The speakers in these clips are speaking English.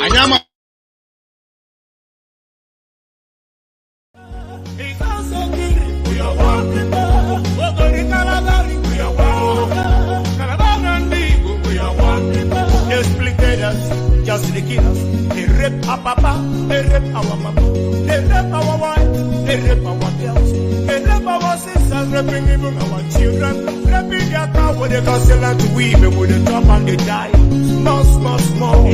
Anyama. Just the killers. They rape our papa, they rape our mama, they rape our wife, they rape our girls, they rape our sisters, raping even our children, raping their car with the gospel to women with the top and they die. Small, small, small.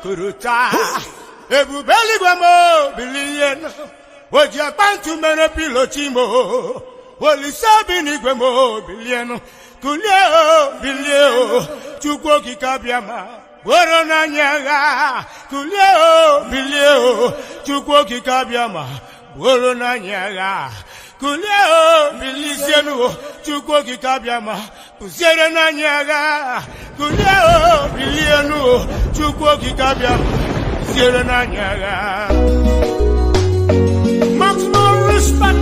Kuruta Ebu Belly Guamo Billion Would you find too many pilotimo? Will you sabini Guamo Billion Kulio Bilio Chukoki Kabiama Worona Nyaga Kulio Bilio Chukoki Kabiama Worona Nyaga Kulio Bilisiano Chukoki Kabiama Puserena Nyaga Kulio Biliano Chukoki Kabiama Puserena Nyaga. Maximum respect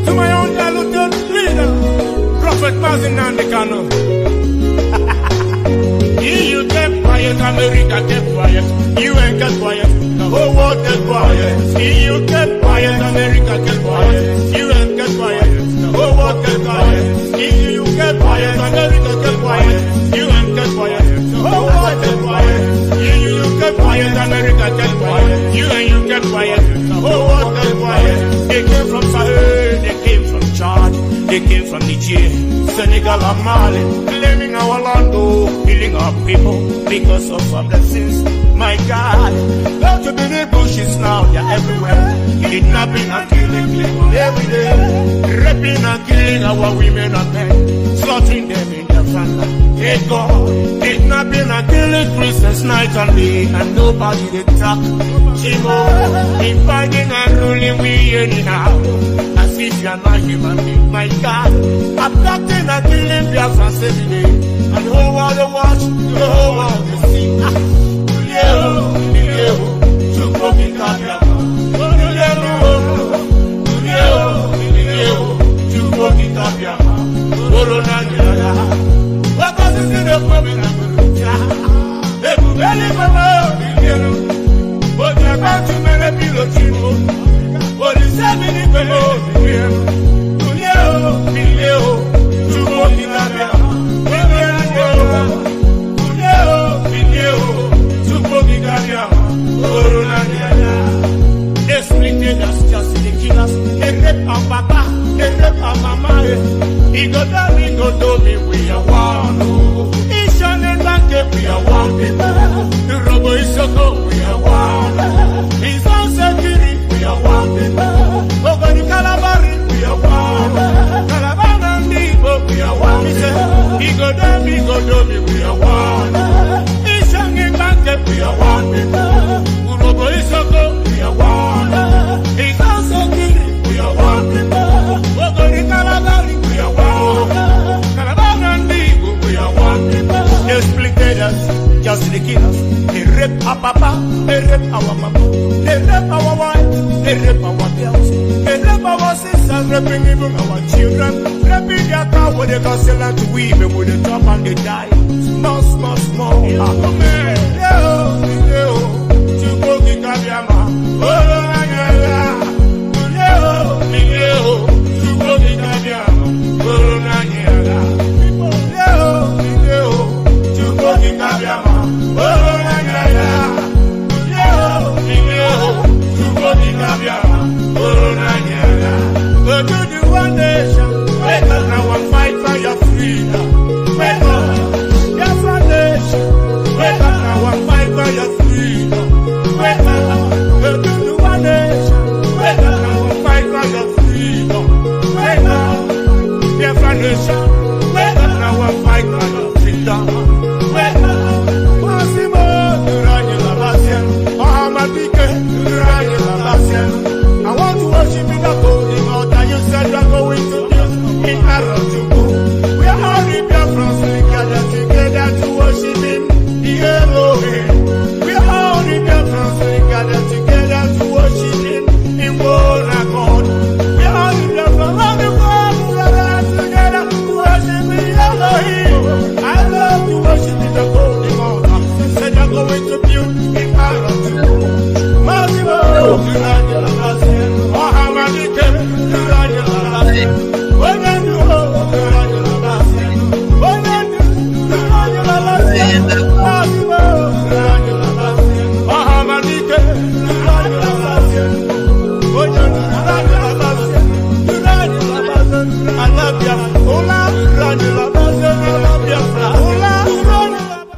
to my own talented leader, Prophet Mazinan de Cano. You kept quiet, America kept quiet, you ain't kept quiet, the whole world kept quiet. You kept quiet, America kept quiet, you ain't kept quiet, the whole world kept quiet. You kept quiet, America kept quiet, you ain't kept quiet, the whole world kept quiet. You kept quiet, America kept quiet, you kept quiet, the whole world kept quiet. They came from Sahel, they came from Chad, they came from Niger, Senegal and Mali, claiming our land, killing our people because of our blessings. My God, go to the bushes now, they're everywhere. Kidnapping and killing people every day. Raping and killing our women and men, slaughtering them in their family. Hey God, kidnapping and killing Christians night and day, and nobody they talk. Chimo, dividing and ruling we anyhow, as if you're not human being. My God, abducting and killing Biafrans every day, and the whole world they watch, the whole world they see. This they kill us. They rape our papa, they rape our mama, they rape our wife, they rape our girls, they rape our sisters, raping even our children, raping their car with the gospel and to women with the top and they die. Small, small, small. Amen. Chukoki Kabiama. Oh, Nagala. Chukoki Kabiama. Oh, Nagala. Chukoki Kabiama. Oh, Nagala. Chukoki Kabiama. Oh, Nagala. Go to the one nation. Wake up now and fight for your freedom. Wake up. Your foundation. Wake up now and fight for your freedom. Wake up. Go to the one nation. Wake up now and fight for your freedom. Wake up. Your foundation. Wake up now and fight for your freedom. Wake up. Massimo, Durani Labasian. Mahamadike, Durani Labasian. I want to worship in the golden altar. You said you're going to build in Arajuku. We are all in your France. We gather together to worship him, the Elohim. We are all in your France. We gather together to worship him in one accord. We are all in your France. All the world gather together to worship the Elohim. I love to worship in the golden altar. You said you're going to build in Arajuku. Massimo, Durani Labasian. Mahamadike, Durani Labasian. When I do, Durani Labasian. When I do, Durani Labasian. Massimo, Durani Labasian. Mahamadike, Durani Labasian. When I do, Durani Labasian. Durani Labasian. I love you. Ola, Durani Labasian. I love you. Ola, Durani Labasian.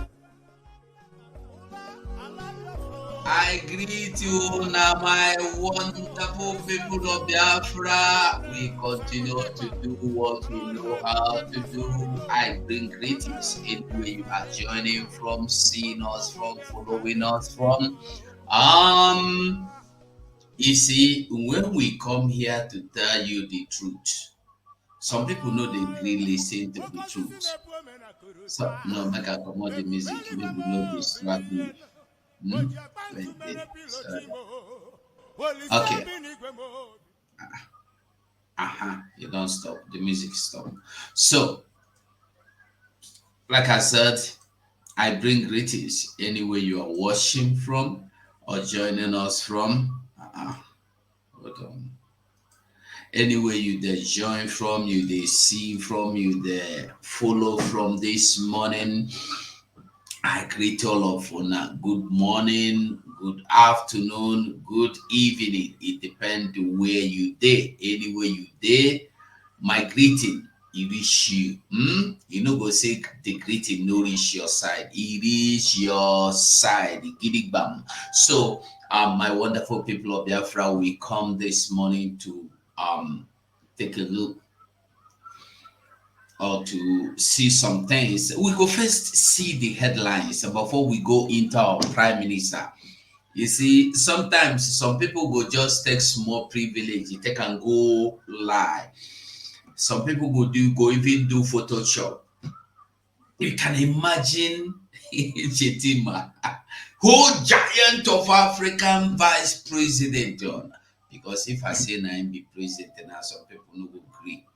I greet you now, my wonderful people of Biafra. We continue to do what we know how to do. I bring greetings anywhere you are joining from, seeing us from, following us from. You see, when we come here to tell you the truth, some people know they really listen to the truth. So, no, make I come out the music, maybe no distract me. Sorry. Okay. You don't stop. The music stop. So, like I said, I bring greetings anywhere you are watching from or joining us from. Hold on. Anywhere you there join from, you they see from, you there follow from this morning. I greet all of you now. Good morning, good afternoon, good evening. It depends where you there. Anywhere you there, my greeting, it reach you. You know, go say the greeting no reach your side. It reach your side. Gidigbam. So, my wonderful people of Biafra, we come this morning to take a look or to see some things. We go first see the headlines before we go into our prime minister. You see, sometimes some people go just take small privilege, they can go lie. Some people go even do Photoshop. You can imagine Shettima, whole giant of African vice president, because if I say I be president, now some people no go agree.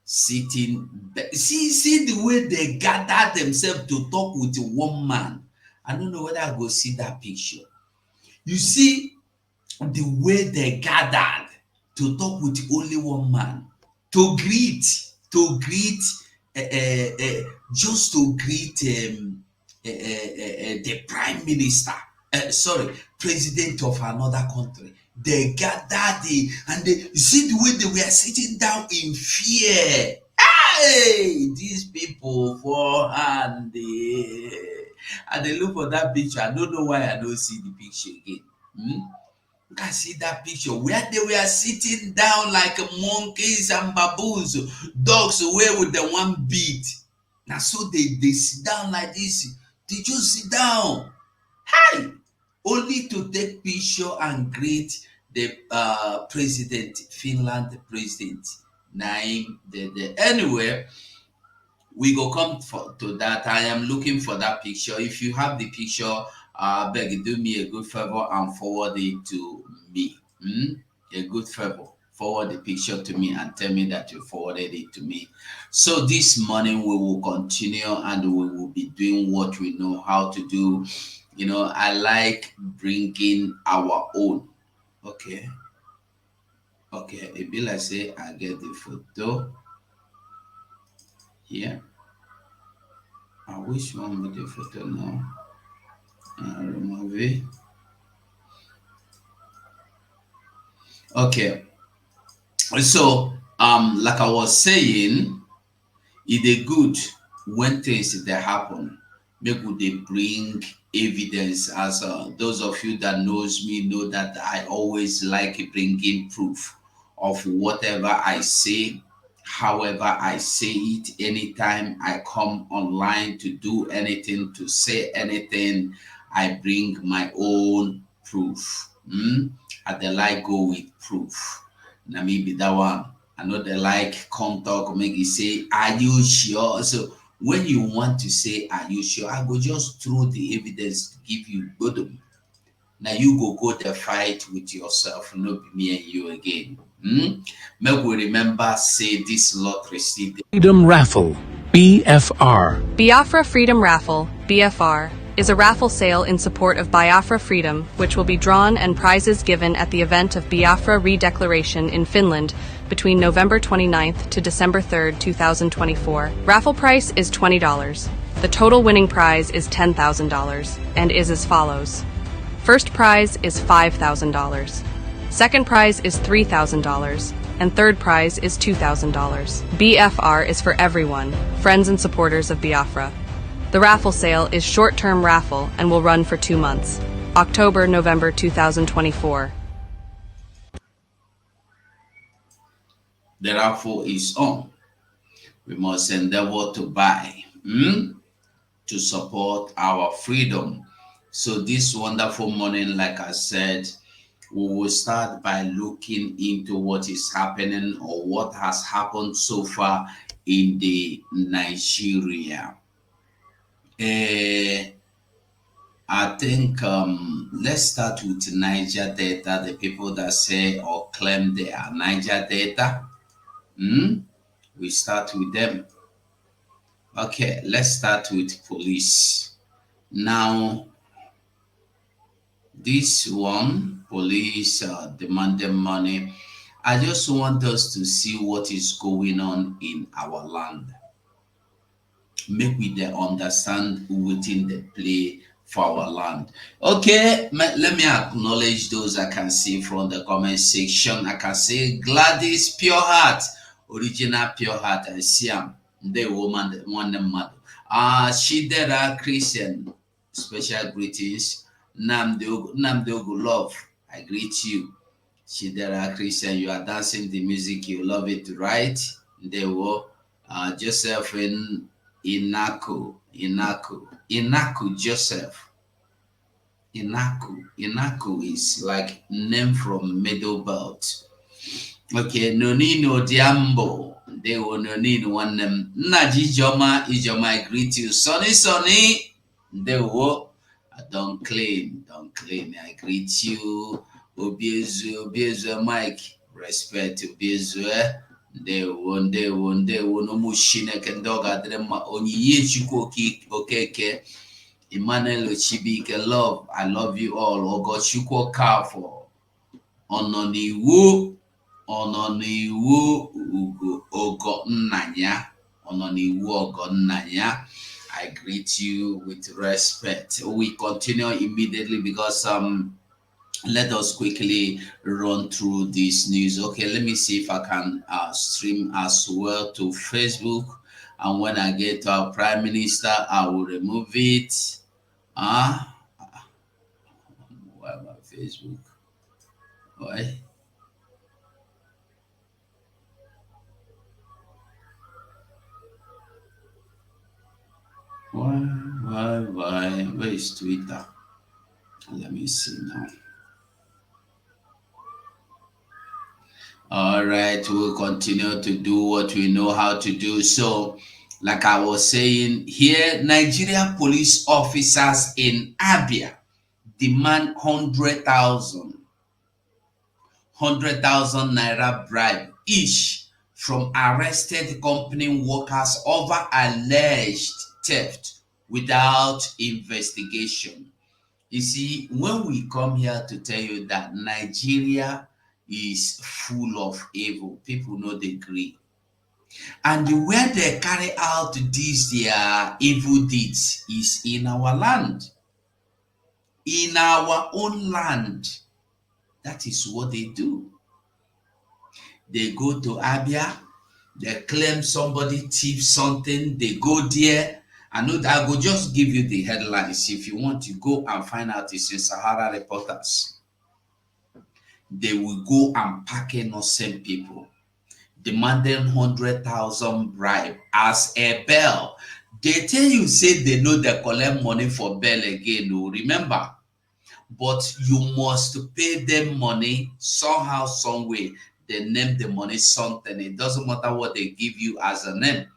Sitting, see the way they gather themselves to talk with one man. I don't know whether I go see that picture. You see the way they gathered to talk with only one man, to greet, just to greet the prime minister, president of another country. They gathered and they see the way they were sitting down in fear. Hey, these people for and they look for that picture. I don't know why I don't see the picture again. You can see that picture where they were sitting down like monkeys and baboons, dogs away with the one beat. Now so they sit down like this. They just sit down. Hi! Only to take picture and greet the president, Finland president. Anyway, We go come to that. I am looking for that picture. If you have the picture, beg do me a good favor and forward it to me. A good favor. Forward the picture to me and tell me that you forwarded it to me. So this morning we will continue and we will be doing what we know how to do. I like bringing our own. Okay. Okay. It be like say I get the photo here. I wish one with the photo now. Remove it. Okay. So like I was saying, it is good when things they happen. Make we they bring evidence. As those of you that knows me know that I always like bringing proof of whatever I say, however I say it. Anytime I come online to do anything, to say anything, I bring my own proof. I dey like go with proof. Na me be that one. I know they like come talk, make you say, are you sure? So when you want to say, are you sure? I go just throw the evidence to give you good. Now you go the fight with yourself, not be me and you again. Make we remember say this lottery still Freedom Raffle, BFR. Biafra Freedom Raffle, BFR, is a raffle sale in support of Biafra freedom, which will be drawn and prizes given at the event of Biafra Redeclaration in Finland between November 29th to December 3rd, 2024. Raffle price is $20. The total winning prize is $10,000 and is as follows. First prize is $5,000. Second prize is $3,000. And third prize is $2,000. BFR is for everyone, friends and supporters of Biafra. The raffle sale is short-term raffle and will run for 2 months, October-November 2024. the raffle is on. We must endeavor to buy to support our freedom. So this wonderful morning, like I said, we will start by looking into what is happening or what has happened so far in the Nigeria. I think let's start with Niger Delta, the people that say or claim they are Niger Delta. We start with them. Okay, let's start with police. Now, this one, police demanding money. I just want us to see what is going on in our land. Make we dey understand wetin dey play for our land. Okay, let me acknowledge those I can see from the comment section. I can say Gladys Pure Heart, original Pure Heart. I see am. The woman, one mother. Shidera Christian, special greetings. Namdogo Love, I greet you. Shidera Christian, you are dancing the music, you love it, right? Dewo, Joseph in Inaku Joseph. Inaku is like name from Middle Belt. Okay, Nonino Diambo. They will Nonino one name. Naji Ijoma, I greet you. Sonny. They will. Don't claim. I greet you. Obiezu, Mike. Respect Obiezu. They won. No mushine can dog at them. Only Yechuko okeke. Emmanuel Ochibike, love. I love you all. Ogochukwu Kafo. Ononiwu Ugo Ogonnanya. I greet you with respect. We continue immediately because let us quickly run through this news. Okay, let me see if I can stream as well to Facebook. And when I get to our Prime Minister, I will remove it. Why my Facebook? Why? Why? Where is Twitter? Let me see now. All right, we'll continue to do what we know how to do. So Like I was saying here, Nigeria police officers in Abia demand 100,000 naira bribe each from arrested company workers over alleged theft without investigation. You see, when we come here to tell you that Nigeria is full of evil, people know they agree. And where they carry out these their evil deeds is in our land, in our own land. That is what they do. They go to Abia, they claim somebody thief something, they go there. I know that I will just give you the headlines. If you want to go and find out, it's in Sahara Reporters. They will go and pack innocent people, demanding 100,000 bribe as a bail. They tell you, say they know they collect money for bail again. No, remember, but you must pay them money somehow, some way. They name the money something. It doesn't matter what they give you as a name.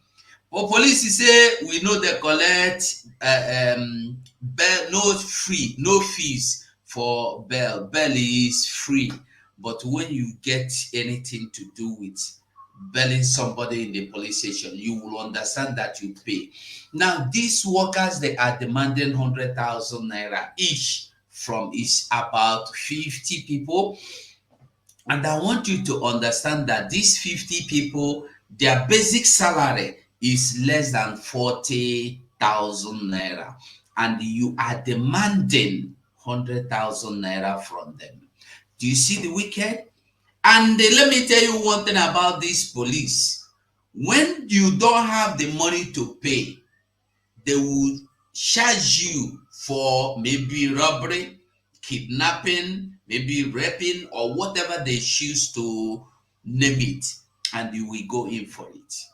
But police say we know they collect bail, no fees for bail. Bail is free, but when you get anything to do with bailing somebody in the police station, you will understand that you pay. Now, these workers, they are demanding 100,000 naira each from is about 50 people. And I want you to understand that these 50 people, their basic salary is less than 40,000 naira. And you are demanding 100,000 naira from them. Do you see the wicked? And let me tell you one thing about this police. When you don't have the money to pay, they will charge you for maybe robbery, kidnapping, maybe raping, or whatever they choose to name it, and you will go in for it.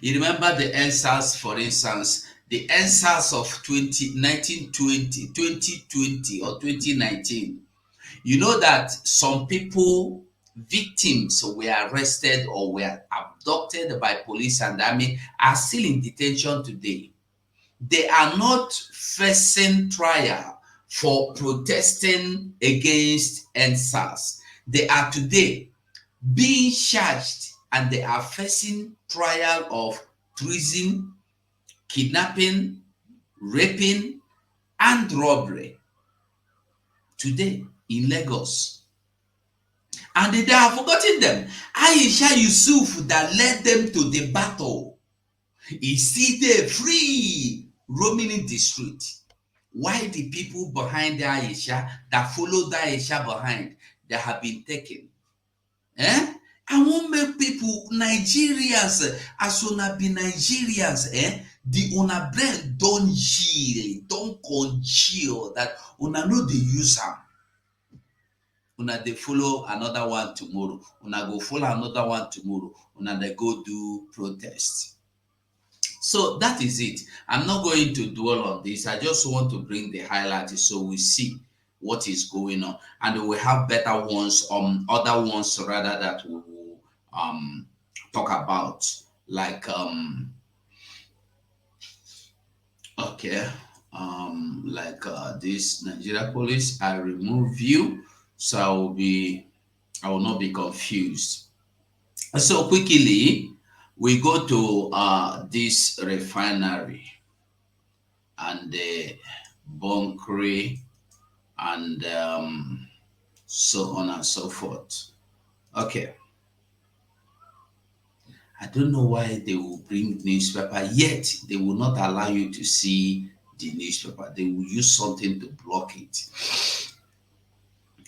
You remember the answers, for instance, the answers of 2020 or 2019. You know that some people, victims were arrested or were abducted by police and army, are still in detention today. They are not facing trial for protesting against NSAS. They are today being charged and they are facing trial of treason, kidnapping, raping, and robbery today in Lagos. And they have forgotten them. Aisha Yusuf that led them to the battle is still there free, roaming in the street. Why the people behind the Aisha that followed the Aisha behind, they have been taken? I won't make people, Nigerians, as una be Nigerians, the una brain don't yield, don't congeal, that una know they use them. Una they follow another one tomorrow. Una go follow another one tomorrow. Una they go do protest. So that is it. I'm not going to dwell on this. I just want to bring the highlights so we see what is going on, and we have better ones, other ones rather, that we will talk about, like okay, like this Nigeria police. I remove you, so I will not be confused. So quickly, we go to this refinery and the bunkering and so on and so forth. Okay. I don't know why they will bring newspaper, yet they will not allow you to see the newspaper. They will use something to block it.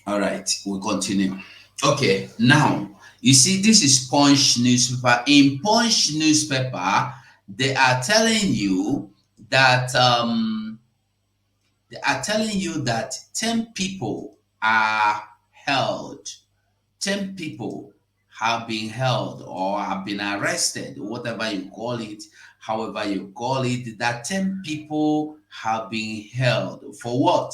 All right, we'll continue. Okay, now you see, this is Punch newspaper. In Punch newspaper, they are telling you that 10 people are held. 10 people have been held or have been arrested, whatever you call it, however you call it, that 10 people have been held for what?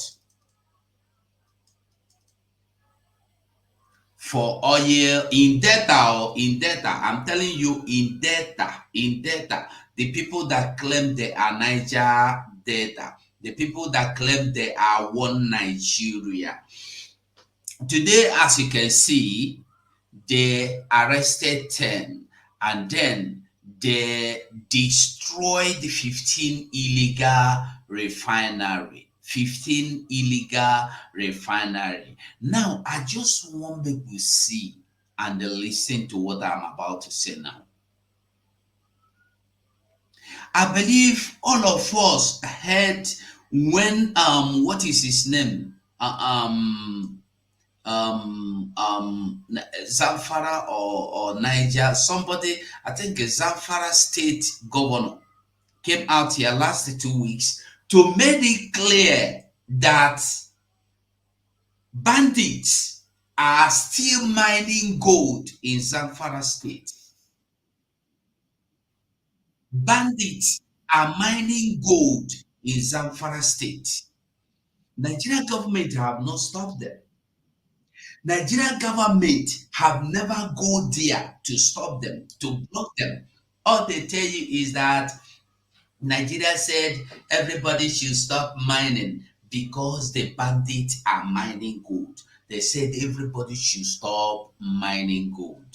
for oil in data, or in data. I'm telling you, in data, the people that claim they are Niger data, the people that claim they are one Nigeria. Today, as you can see, they arrested 10, and then they destroyed 15 illegal refinery. 15 illegal refinery. Now, I just want people to see and listen to what I'm about to say now. I believe all of us heard when what is his name? Zamfara or Niger, somebody, I think a Zamfara state governor came out here last 2 weeks to make it clear that bandits are still mining gold in Zamfara state. Bandits are mining gold in Zamfara state. Nigerian government have not stopped them. Nigerian government have never go there to stop them, to block them. All they tell you is that Nigeria said everybody should stop mining because the bandits are mining gold. They said everybody should stop mining gold.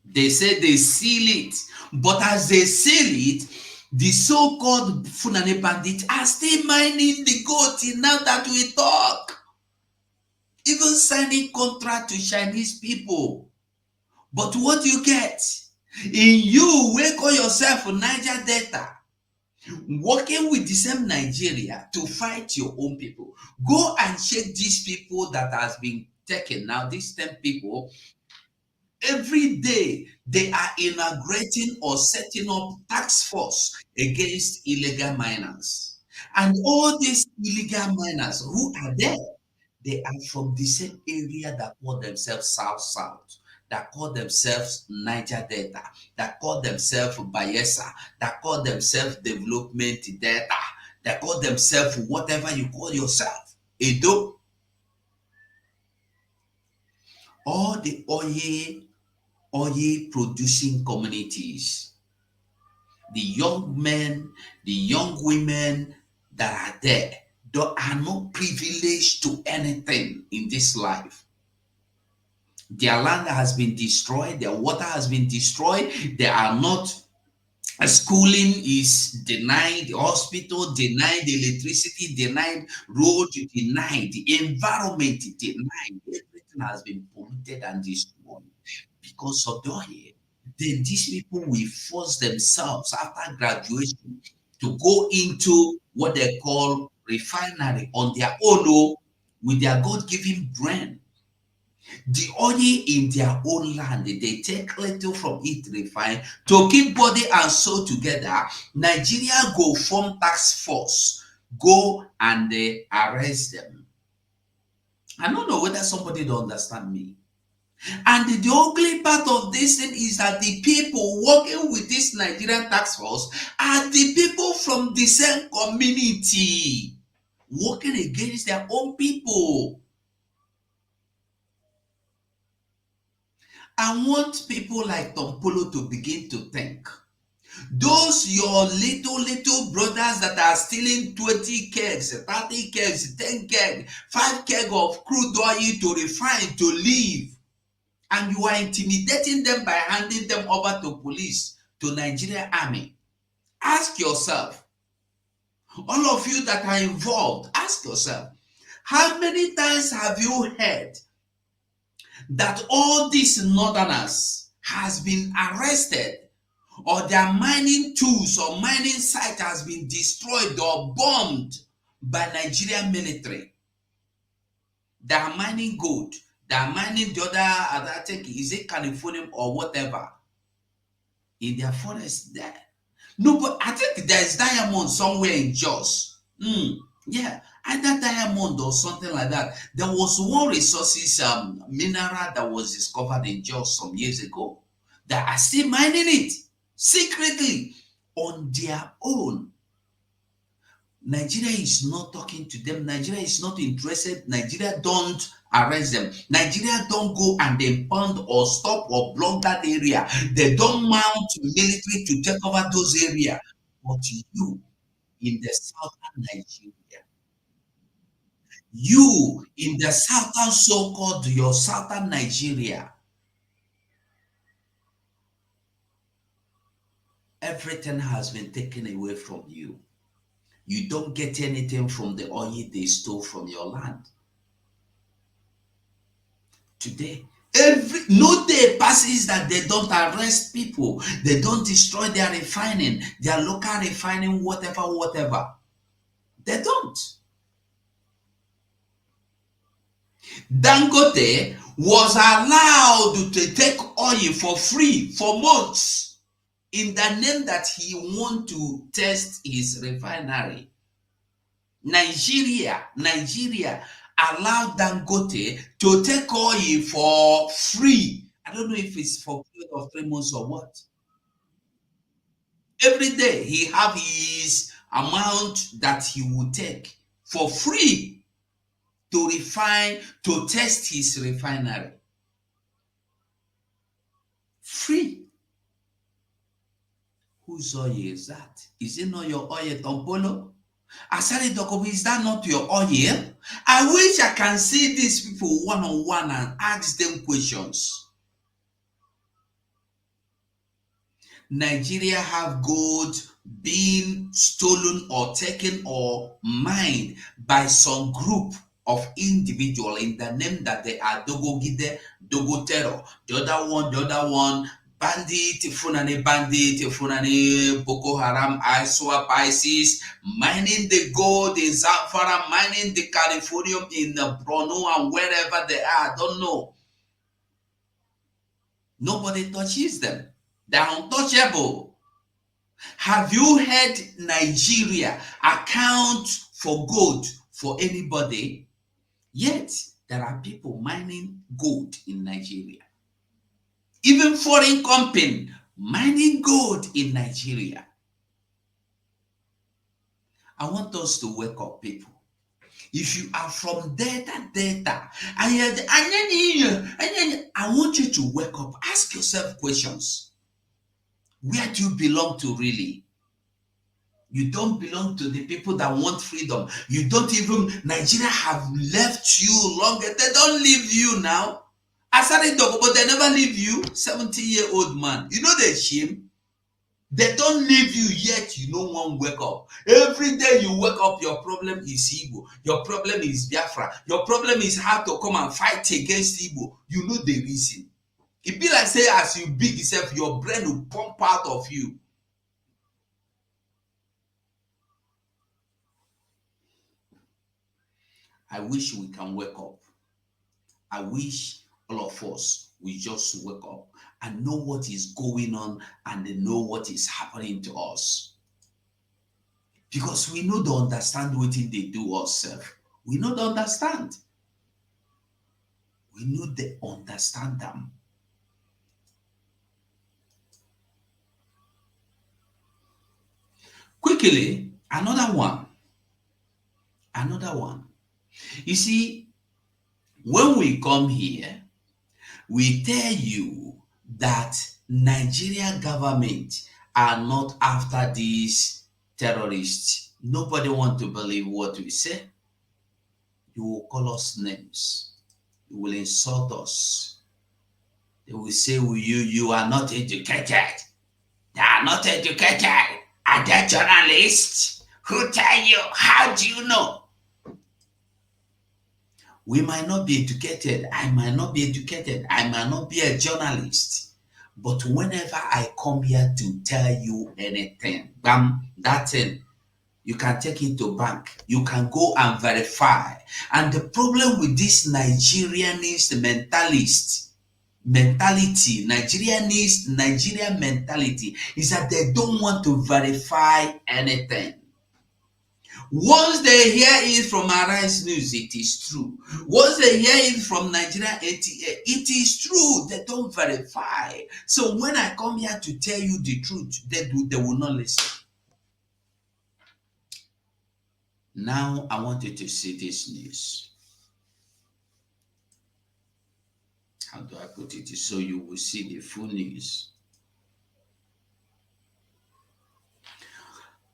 They said they seal it, but as they seal it, the so-called Fulani bandits are still mining the gold till now that we talk. Even signing contract to Chinese people. But what do you get? In you, we call yourself Niger Delta, working with the same Nigeria to fight your own people. Go and check these people that has been taken now, these 10 people. Every day they are inaugurating or setting up task force against illegal miners. And all these illegal miners who are there, they are from the same area that call themselves South South, that call themselves Niger Delta, that call themselves Bayelsa, that call themselves Development Delta, that call themselves whatever you call yourself. Edo. All the oil producing communities, the young men, the young women that are there, they are not privileged to anything in this life. Their land has been destroyed, their water has been destroyed, they are not, schooling is denied, hospital denied, electricity denied, road denied, the environment denied, everything has been polluted and destroyed because of the oil. Then these people will force themselves after graduation to go into what they call refinery on their own, with their God-given brain. The oil in their own land, they take little from it, refine to keep body and soul together. Nigeria go form task force, go and they arrest them. I don't know whether somebody don't understand me. And the ugly part of this thing is that the people working with this Nigerian task force are the people from the same community working against their own people. I want people like Tom Polo to begin to think. Those your little brothers that are stealing 20 kegs, 30 kegs, 10 kegs, 5 kegs of crude oil to refine to leave, and you are intimidating them by handing them over to police, to Nigerian army. Ask yourself, all of you that are involved, ask yourself, how many times have you heard that all these northerners has been arrested, or their mining tools or mining site has been destroyed or bombed by Nigerian military? They are mining gold. They are mining the other, I think, is it Californium or whatever, in their forest there. No, but I think there's diamond somewhere in Jos. Yeah, either diamond or something like that. There was one resources mineral that was discovered in Jos some years ago. They are still mining it secretly on their own. Nigeria is not talking to them. Nigeria is not interested. Nigeria don't arrest them. Nigeria don't go and impound or stop or block that area. They don't mount military to take over those areas. But you in the southern Nigeria, you in the southern so-called your southern Nigeria, everything has been taken away from you. You don't get anything from the oil they stole from your land. Today, every no day passes that they don't arrest people, they don't destroy their refining, their local refining, whatever. They don't. Dangote was allowed to take oil for free for months in the name that he want to test his refinery. Nigeria allowed Dangote to take oil for free. I don't know if it's for 3 months or what. Every day he have his amount that he will take for free to refine, to test his refinery. Free. Whose oil is that? Is it not your oil, Tompolo? Asari Dokobi, is that not your oil? I wish I can see these people one-on-one and ask them questions. Nigeria have gold being stolen or taken or mined by some group of individual in the name that they are Dogogide, Dogotero. The other one, bandit, Funani, Boko Haram, ISWAP, ISIS, mining the gold in Zamfara, mining the Californium in the Borno and wherever they are, I don't know. Nobody touches them. They're untouchable. Have you heard Nigeria account for gold for anybody? Yet, there are people mining gold in Nigeria. Even foreign company mining gold in Nigeria. I want us to wake up, people. If you are from data, I want you to wake up. Ask yourself questions. Where do you belong to really? You don't belong to the people that want freedom. You don't even, Nigeria have left you longer. They don't leave you now. I started talking, but they never leave you. 70-year-old man. You know the shame? They don't leave you yet. You no one wake up. Every day you wake up, your problem is Igbo. Your problem is Biafra. Your problem is how to come and fight against Igbo. You know the reason. It be like say as you big yourself, your brain will pump out of you. I wish we can wake up. I wish all of us we just wake up and know what is going on and know what is happening to us. Because we know to understand what they do ourselves. We know to understand. We know they understand them. Quickly, another one. You see, when we come here, we tell you that Nigerian government are not after these terrorists. Nobody want to believe what we say. You will call us names. You will insult us. They will say, you are not educated. They are not educated. Are they journalists? Who tell you? How do you know? We might not be educated. I might not be educated. I might not be a journalist. But whenever I come here to tell you anything, bam, that thing, you can take it to bank. You can go and verify. And the problem with this Nigerian mentality is that they don't want to verify anything. Once they hear it from Arise News, it is true. Once they hear it from Nigeria 88, it is true. They don't verify. So when I come here to tell you the truth, they will not listen. Now I want you to see this news. How do I put it? So you will see the full news.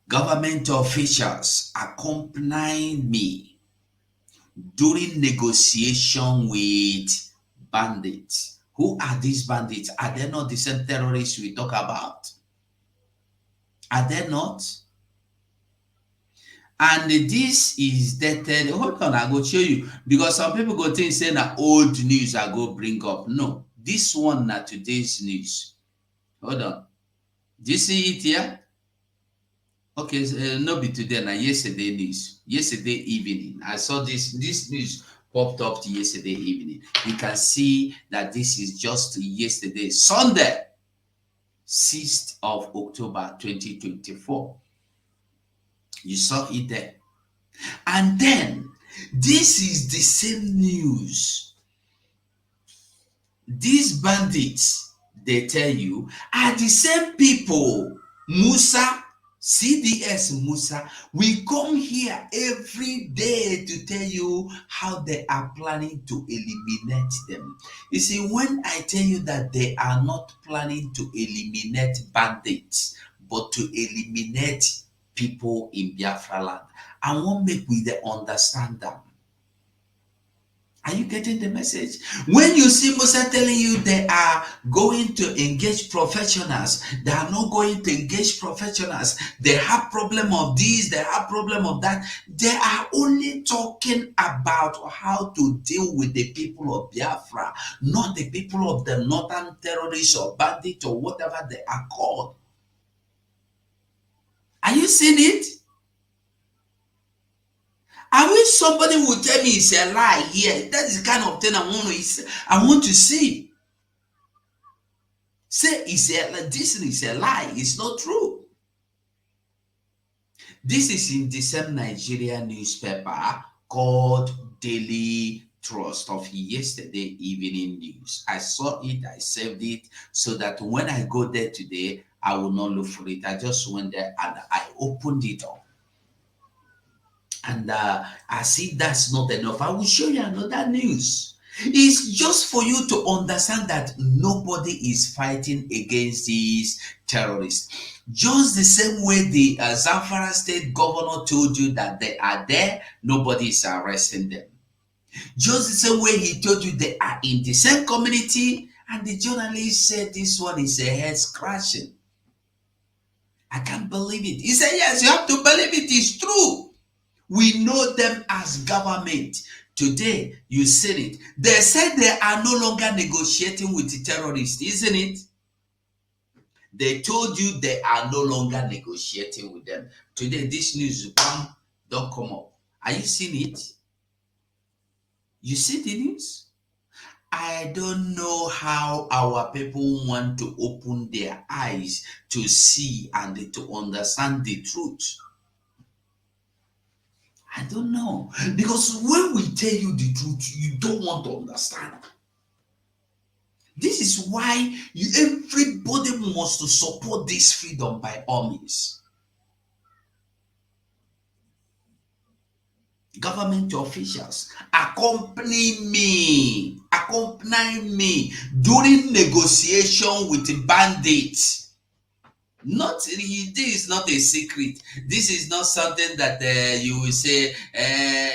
Government officials accompanying me during negotiation with bandits. Who are these bandits? Are they not the same terrorists we talk about? Are they not? And this is dated. Hold on, I go show you. Because some people go think say na old news I go bring up. No, this one na today's news. Hold on. Do you see it here? Okay, no be today, na yesterday news. Yesterday evening. I saw this news popped up yesterday evening. You can see that this is just yesterday, Sunday, 6th of October 2024. You saw it there. And then this is the same news. These bandits, they tell you, are the same people. Musa, CDS Musa, we come here every day to tell you how they are planning to eliminate them. You see, when I tell you that they are not planning to eliminate bandits, but to eliminate people in Biafra land, I want make we understand them. Are you getting the message? When you see Musa telling you they are going to engage professionals, they are not going to engage professionals. They have problem of this, they have problem of that. They are only talking about how to deal with the people of Biafra, not the people of the northern terrorists or bandits or whatever they are called. Are you seeing it? I wish somebody would tell me it's a lie here. That is the kind of thing I want to see. Say this is a lie. It's not true. This is in the same Nigerian newspaper called Daily Trust of yesterday evening news. I saw it, I saved it, so that when I go there today, I will not look for it. I just went there and I opened it up. And as if that's not enough, I will show you another news. It's just for you to understand that nobody is fighting against these terrorists. Just the same way the Zamfara state governor told you that they are there, nobody is arresting them. Just the same way he told you they are in the same community, and the journalist said this one is a head scratching. I can't believe it. He said, yes, you have to believe it is true. We know them as government. Today, you said it. They said they are no longer negotiating with the terrorists, isn't it? They told you they are no longer negotiating with them. Today, this news don't come up. Are you seeing it? You see the news? I don't know how our people want to open their eyes to see and to understand the truth. I don't know. Because when we tell you the truth, you don't want to understand. This is why everybody wants to support this freedom by all means. Government officials accompany me during negotiation with bandits. This is not a secret. This is not something that you will say.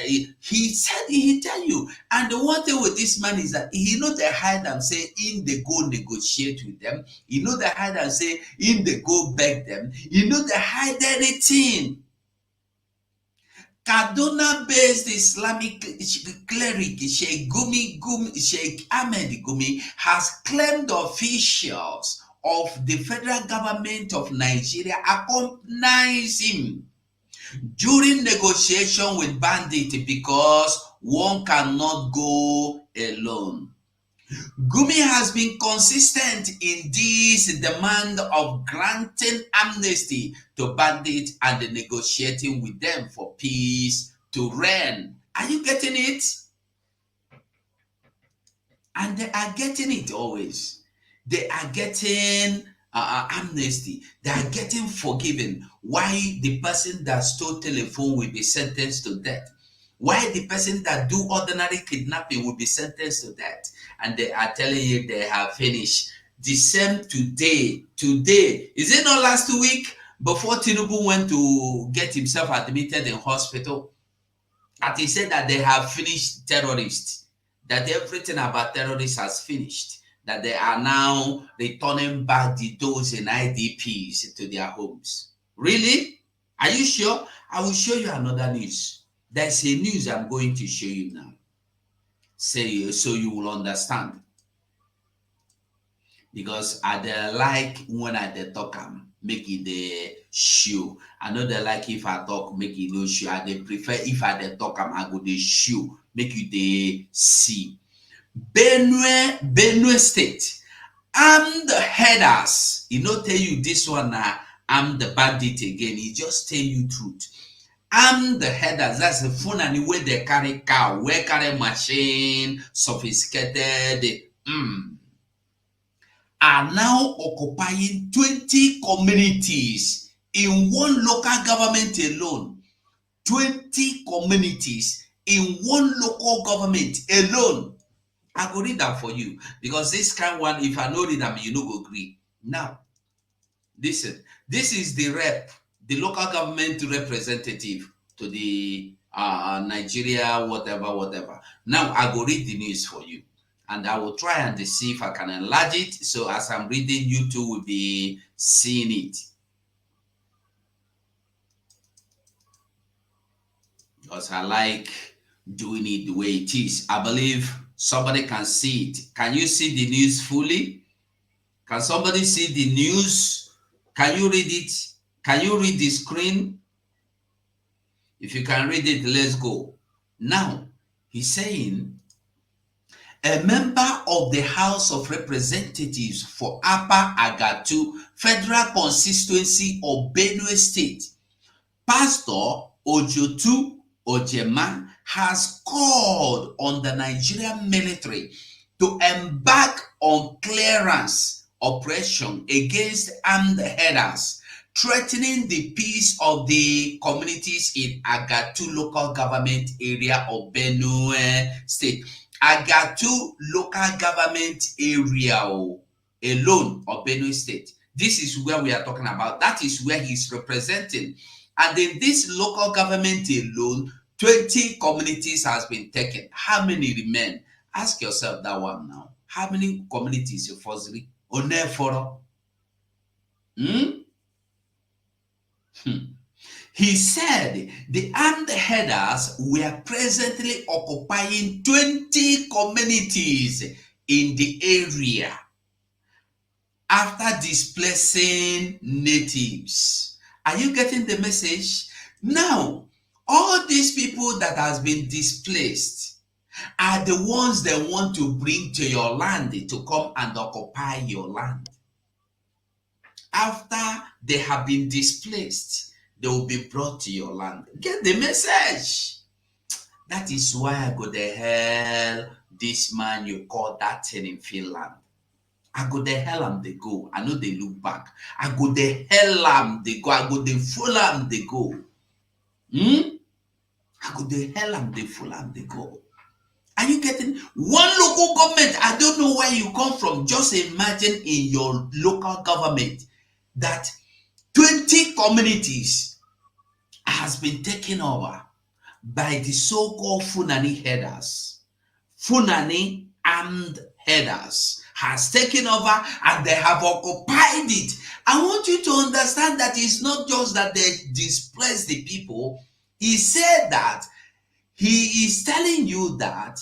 He said he tell you. And the one thing with this man is that he know they hide and say in they go negotiate with them. He know they hide and say in they go beg them. He know they hide anything. Kaduna-based Islamic cleric Sheikh Ahmed Gumi has claimed officials of the federal government of Nigeria accompanies him during negotiation with bandits because one cannot go alone. Gumi has been consistent in this demand of granting amnesty to bandits and negotiating with them for peace to reign. Are you getting it? And they are getting it always. They are getting amnesty. They are getting forgiven. Why the person that stole telephone will be sentenced to death? Why the person that do ordinary kidnapping will be sentenced to death? And they are telling you they have finished. The same today. Today, is it not last week before Tinubu went to get himself admitted in hospital? That he said that they have finished terrorists, that everything about terrorists has finished, that they are now returning back the those in IDPs to their homes. Really? Are you sure? I will show you another news. There's a news I'm going to show you now. Say so you will understand. Because I dey like when I dey talk make it the show. I know they like if I talk make it no show. I dey prefer if I dey talk I go the show make you the see. Benue State armed headers. He no tell you this one armed bandit again. He just tell you truth. Armed headers, that's the phone and the way they carry car, where carry machine, sophisticated. Are now occupying 20 communities in one local government alone. 20 communities in one local government alone. I go read that for you because this kind one, if I know read them, you know go agree. Now, listen, this is the rep, the local government representative to the Nigeria, whatever. Now, I go read the news for you. And I will try and see if I can enlarge it. So as I'm reading, you too will be seeing it. Because I like doing it the way it is. I believe somebody can see it. Can you see the news fully? Can somebody see the news? Can you read it? Can you read the screen? If you can read it, let's go. Now, he's saying, a member of the House of Representatives for Upper Agatu Federal Constituency of Benue State, Pastor Ojotu Ojema, has called on the Nigerian military to embark on clearance operation against armed headers, threatening the peace of the communities in Agatu local government area of Benue State. Agatu local government area alone of Benue State. This is where we are talking about. That is where he's representing. And in this local government alone, 20 communities has been taken. How many remain? Ask yourself that one now. How many communities you firstly? Oneforo. He said the armed headers were presently occupying 20 communities in the area after displacing natives. Are you getting the message? Now, all these people that has been displaced are the ones they want to bring to your land to come and occupy your land. After they have been displaced, they will be brought to your land. Get the message. That is why I go the hell this man you call that thing in Finland. I go the hell am they go. I know they look back. I go the hell am they go. I go the full am they go. I go the hell am they full am they go. Are you getting one local government? I don't know where you come from. Just imagine in your local government that 20 communities has been taken over by the so-called Funani headers. Funani armed headers has taken over and they have occupied it. I want you to understand that it's not just that they displaced the people. He said that he is telling you that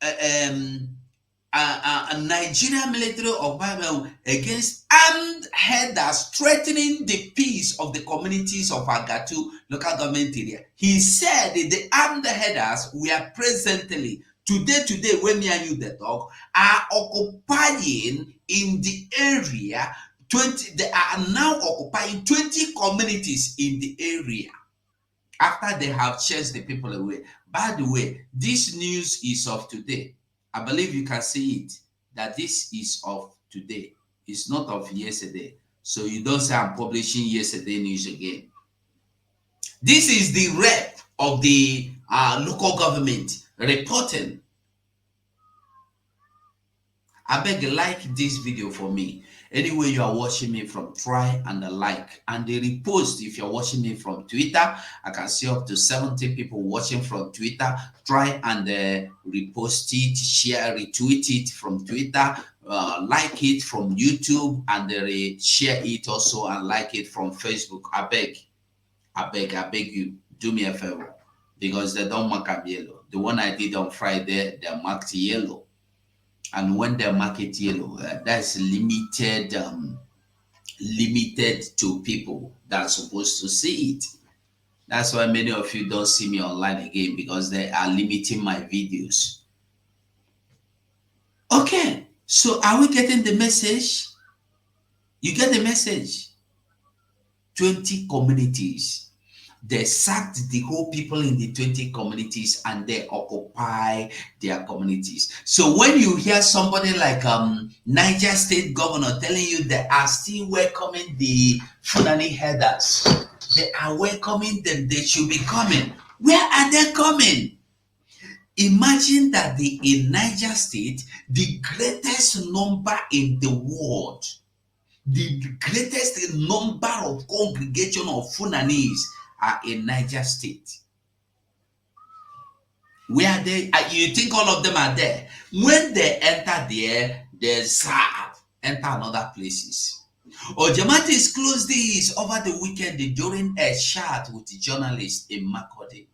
a Nigerian military operation against armed headers threatening the peace of the communities of Agatu local government area. He said that the armed headers were presently, today when me and you the talk, are occupying in the area 20, they are now occupying 20 communities in the area after they have chased the people away. By the way, this news is of today. I believe you can see it, that this is of today. It's not of yesterday. So you don't say I'm publishing yesterday news again. This is the rep of the local government reporting. I beg you, like this video for me. Anywhere you are watching me from, try and like. And the repost, if you're watching me from Twitter, I can see up to 70 people watching from Twitter. Try and repost it, share, retweet it from Twitter, like it from YouTube, and share it also and like it from Facebook. I beg you, do me a favor. Because they don't mark up yellow. The one I did on Friday, they're marked yellow. And when they mark it yellow, that's limited to people that are supposed to see it. That's why many of you don't see me online again, because they are limiting my videos. Okay, so are we getting the message? You get the message. 20 communities. They sacked the whole people in the 20 communities and they occupy their communities. So when you hear somebody like Niger State Governor telling you they are still welcoming the Fulani headers, they are welcoming them, they should be coming. Where are they coming? Imagine that in Niger State, the greatest number in the world, the greatest number of congregation of Funanis are in Niger State. Where they you think all of them are there? When they enter there, they serve, enter another places. Ojematis closed this over the weekend during a chat with the journalist in Makode.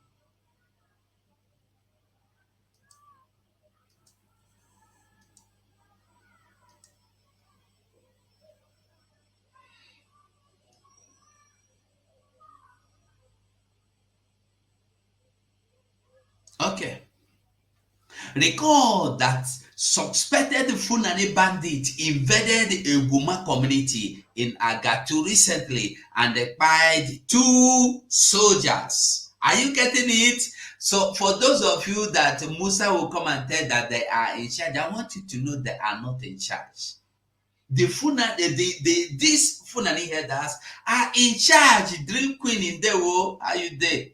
Okay. Recall that suspected Fulani bandits invaded a Guma community in Agatu recently and acquired 2 soldiers. Are you getting it? So for those of you that Musa will come and tell that they are in charge, I want you to know they are not in charge. The Fulani, these Fulani headers are in charge. Drill Queen in there, are you there?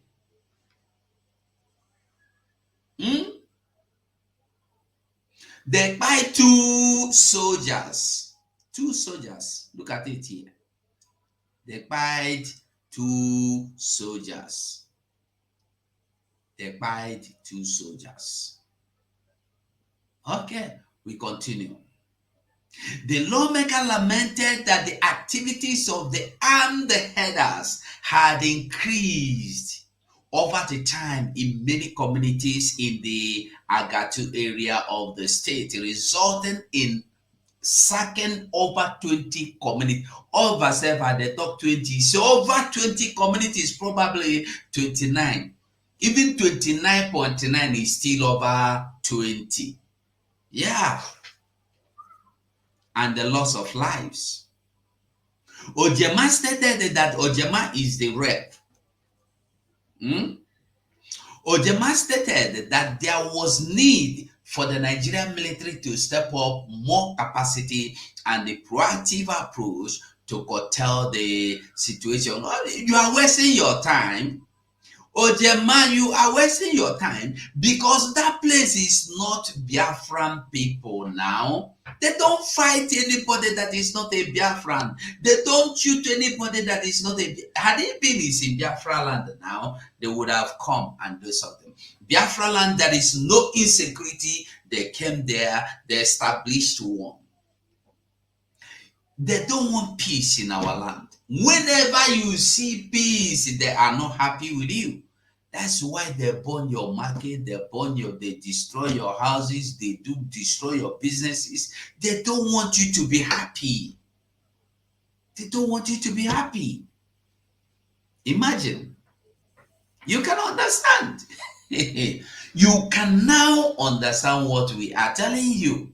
They buy 2 soldiers. 2 soldiers. Look at it here. They buy 2 soldiers. They buy 2 soldiers. Okay, we continue. The lawmaker lamented that the activities of the armed headers had increased over the time in many communities in the Agatu area of the state, resulting in sacking over 20 communities. Over seven, the top 20. So over 20 communities, probably 29. Even 29.9 is still over 20. Yeah. And the loss of lives. Ojema stated that Ojema is the rep. Ojema stated that there was need for the Nigerian military to step up more capacity and a proactive approach to curtail the situation. You are wasting your time. Ojema, you are wasting your time because that place is not Biafran people now. They don't fight anybody that is not a Biafran. They don't shoot anybody that is not a. Had it been in Biafra land now, they would have come and do something. Biafra land, there is no insecurity. They came there, they established one. They don't want peace in our land. Whenever you see peace, they are not happy with you. That's why they burn your market, they destroy your houses, they do destroy your businesses. They don't want you to be happy. They don't want you to be happy. Imagine. You can understand. You can now understand what we are telling you.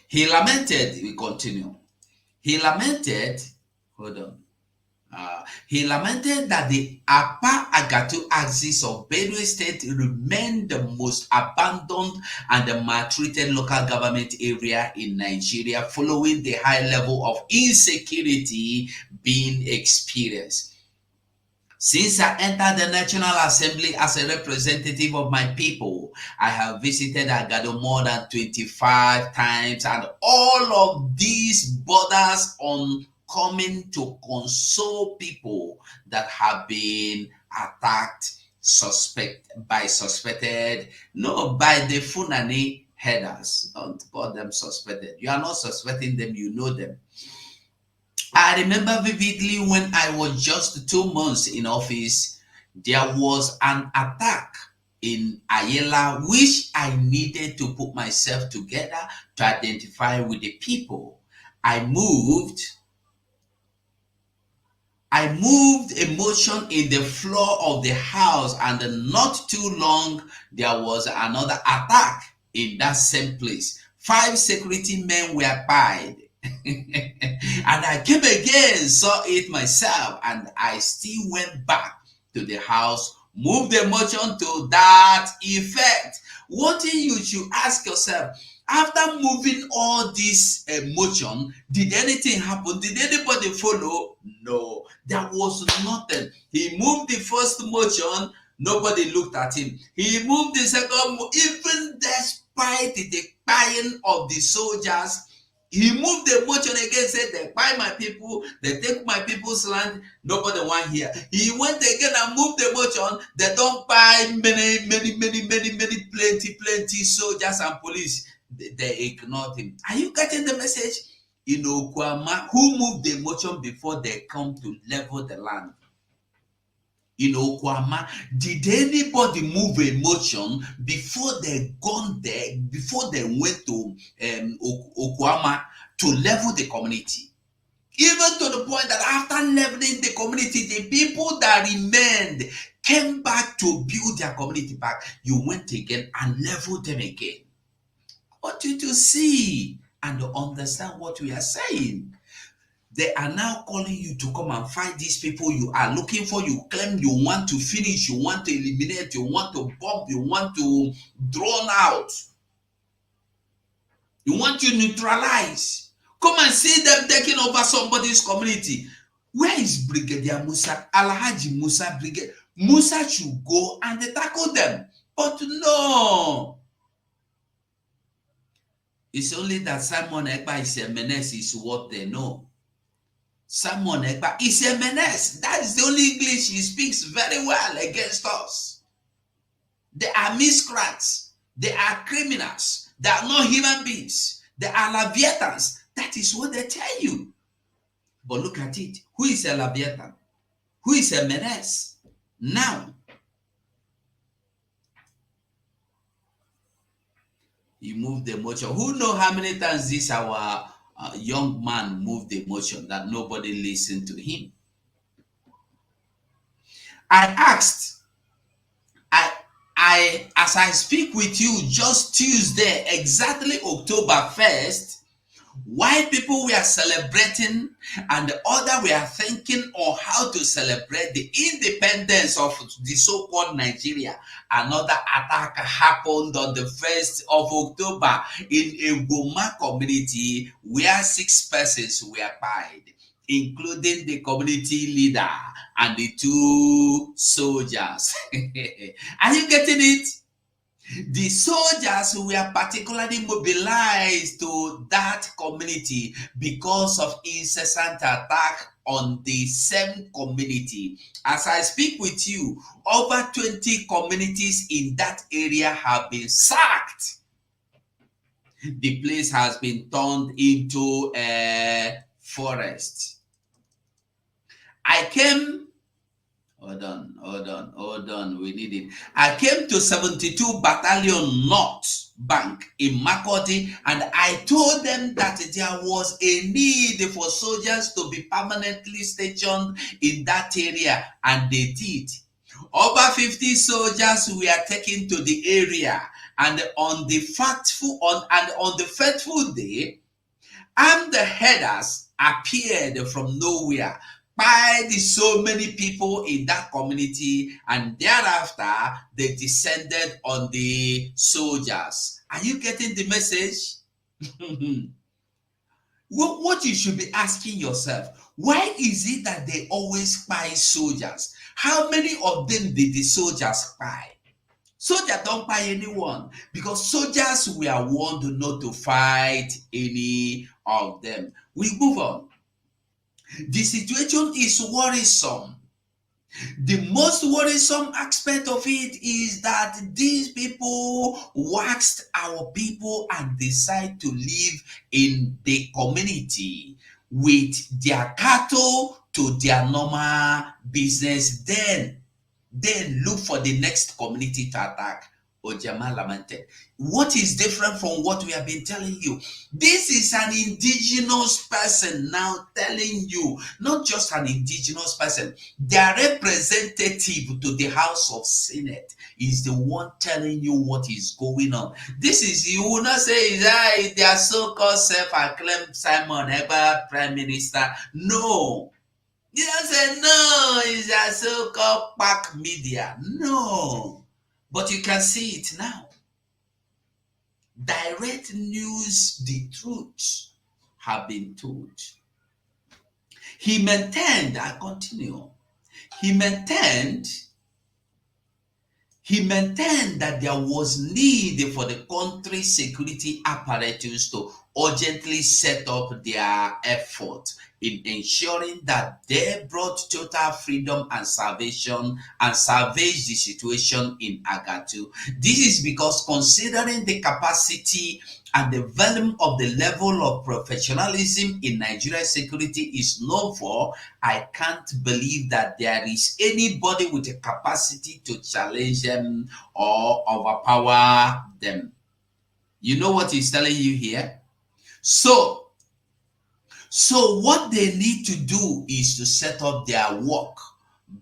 He lamented, we continue. He lamented, hold on. He lamented that the Apa Agatu axis of Benue State remained the most abandoned and maltreated local government area in Nigeria following the high level of insecurity being experienced. Since I entered the National Assembly as a representative of my people, I have visited Agado more than 25 times, and all of these borders on coming to console people that have been attacked by the Funani headers. Don't call them suspected. You are not suspecting them, you know them. I remember vividly when I was just 2 months in office, there was an attack in Ayala, which I needed to put myself together to identify with the people. I moved a motion in the floor of the house, and not too long, there was another attack in that same place. 5 security men were pied. And I came again, saw it myself, and I still went back to the house, moved the motion to that effect. One thing you should ask yourself, after moving all this motion, did anything happen? Did anybody follow? No, there was nothing. He moved the first motion, nobody looked at him. He moved the second, even despite the buying of the soldiers, he moved the motion again, said they buy my people, they take my people's land, nobody want here. He went again and moved the motion, they don't buy many, plenty soldiers and police. They ignored him. Are you getting the message? In Okwama, who moved the motion before they come to level the land? In Okwama, did anybody move a motion before they gone there, before they went to Okwama to level the community? Even to the point that after leveling the community, the people that remained came back to build their community back. You went again and leveled them again. I want you to see and understand what we are saying. They are now calling you to come and fight these people you are looking for. You claim you want to finish, you want to eliminate, you want to bomb, you want to drown out. You want to neutralize. Come and see them taking over somebody's community. Where is Brigadier Musa? Alhaji Musa Brigade. Musa should go and tackle them. But no. It's only that Simon Ekpa is a menace is what they know. Simon Ekpa is a menace. That is the only English he speaks very well against us. They are miscreants. They are criminals. They are not human beings. They are Leviathans. That is what they tell you. But look at it. Who is a Leviathan? Who is a menace? Now, he moved the motion. Who know how many times this our young man moved the motion that nobody listened to him? I asked, as I speak with you, just Tuesday, exactly October 1st, while people were celebrating and the other were thinking on how to celebrate the independence of the so-called Nigeria, another attack happened on the 1st of October in a Goma community where 6 persons were pied, including the community leader and the 2 soldiers. Are you getting it? The soldiers were particularly mobilized to that community because of incessant attack on the same community. As I speak with you, over 20 communities in that area have been sacked. The place has been turned into a forest. Hold on. We need it. I came to 72 Battalion North Bank in Makoti, and I told them that there was a need for soldiers to be permanently stationed in that area, and they did. Over 50 soldiers were taken to the area, and on the fateful day, armed headers appeared from nowhere, kpai so many people in that community, and thereafter they descended on the soldiers. Are you getting the message? What you should be asking yourself, why is it that they always spy soldiers? How many of them did the soldiers spy? Soldiers don't spy anyone, because soldiers were warned not to fight any of them. We move on. The situation is worrisome. The most worrisome aspect of it is that these people waxed our people and decide to live in the community with their cattle to their normal business. Then look for the next community to attack. Ojama lamented. What is different from what we have been telling you? This is an indigenous person now telling you, not just an indigenous person, their representative to the House of Senate is the one telling you what is going on. This is, you will not say, they are so-called self-acclaimed Simon Ekpa Prime Minister. No. You don't say, no, it's a so-called pack media. No. But you can see it now. Direct news, the truth have been told. He maintained, I continue, he maintained that there was need for the country's security apparatus to urgently set up their effort in ensuring that they brought total freedom and salvation and salvage the situation in Agatu. This is because, considering the capacity and the volume of the level of professionalism in Nigerian security is known for, I can't believe that there is anybody with a capacity to challenge them or overpower them. You know what he's telling you here? So what they need to do is to set up their work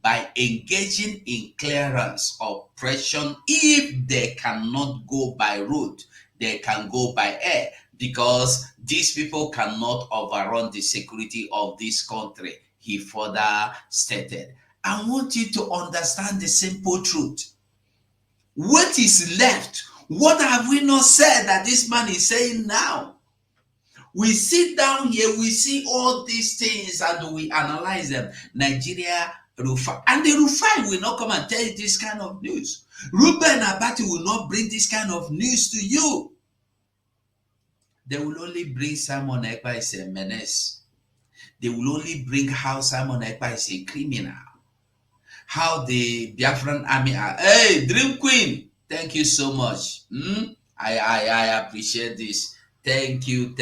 by engaging in clearance operation. If they cannot go by road, they can go by air, because these people cannot overrun the security of this country, he further stated. I want you to understand the simple truth. What is left? What have we not said that this man is saying now? We sit down here, we see all these things and we analyze them. Nigeria, Rufai, and the Rufai will not come and tell you this kind of news. Ruben Abati will not bring this kind of news to you. They will only bring Simon Ekpa as a menace. They will only bring how Simon Ekpa is a criminal. How the Biafran army are. Hey, Dream Queen, thank you so much. I appreciate this. Thank you.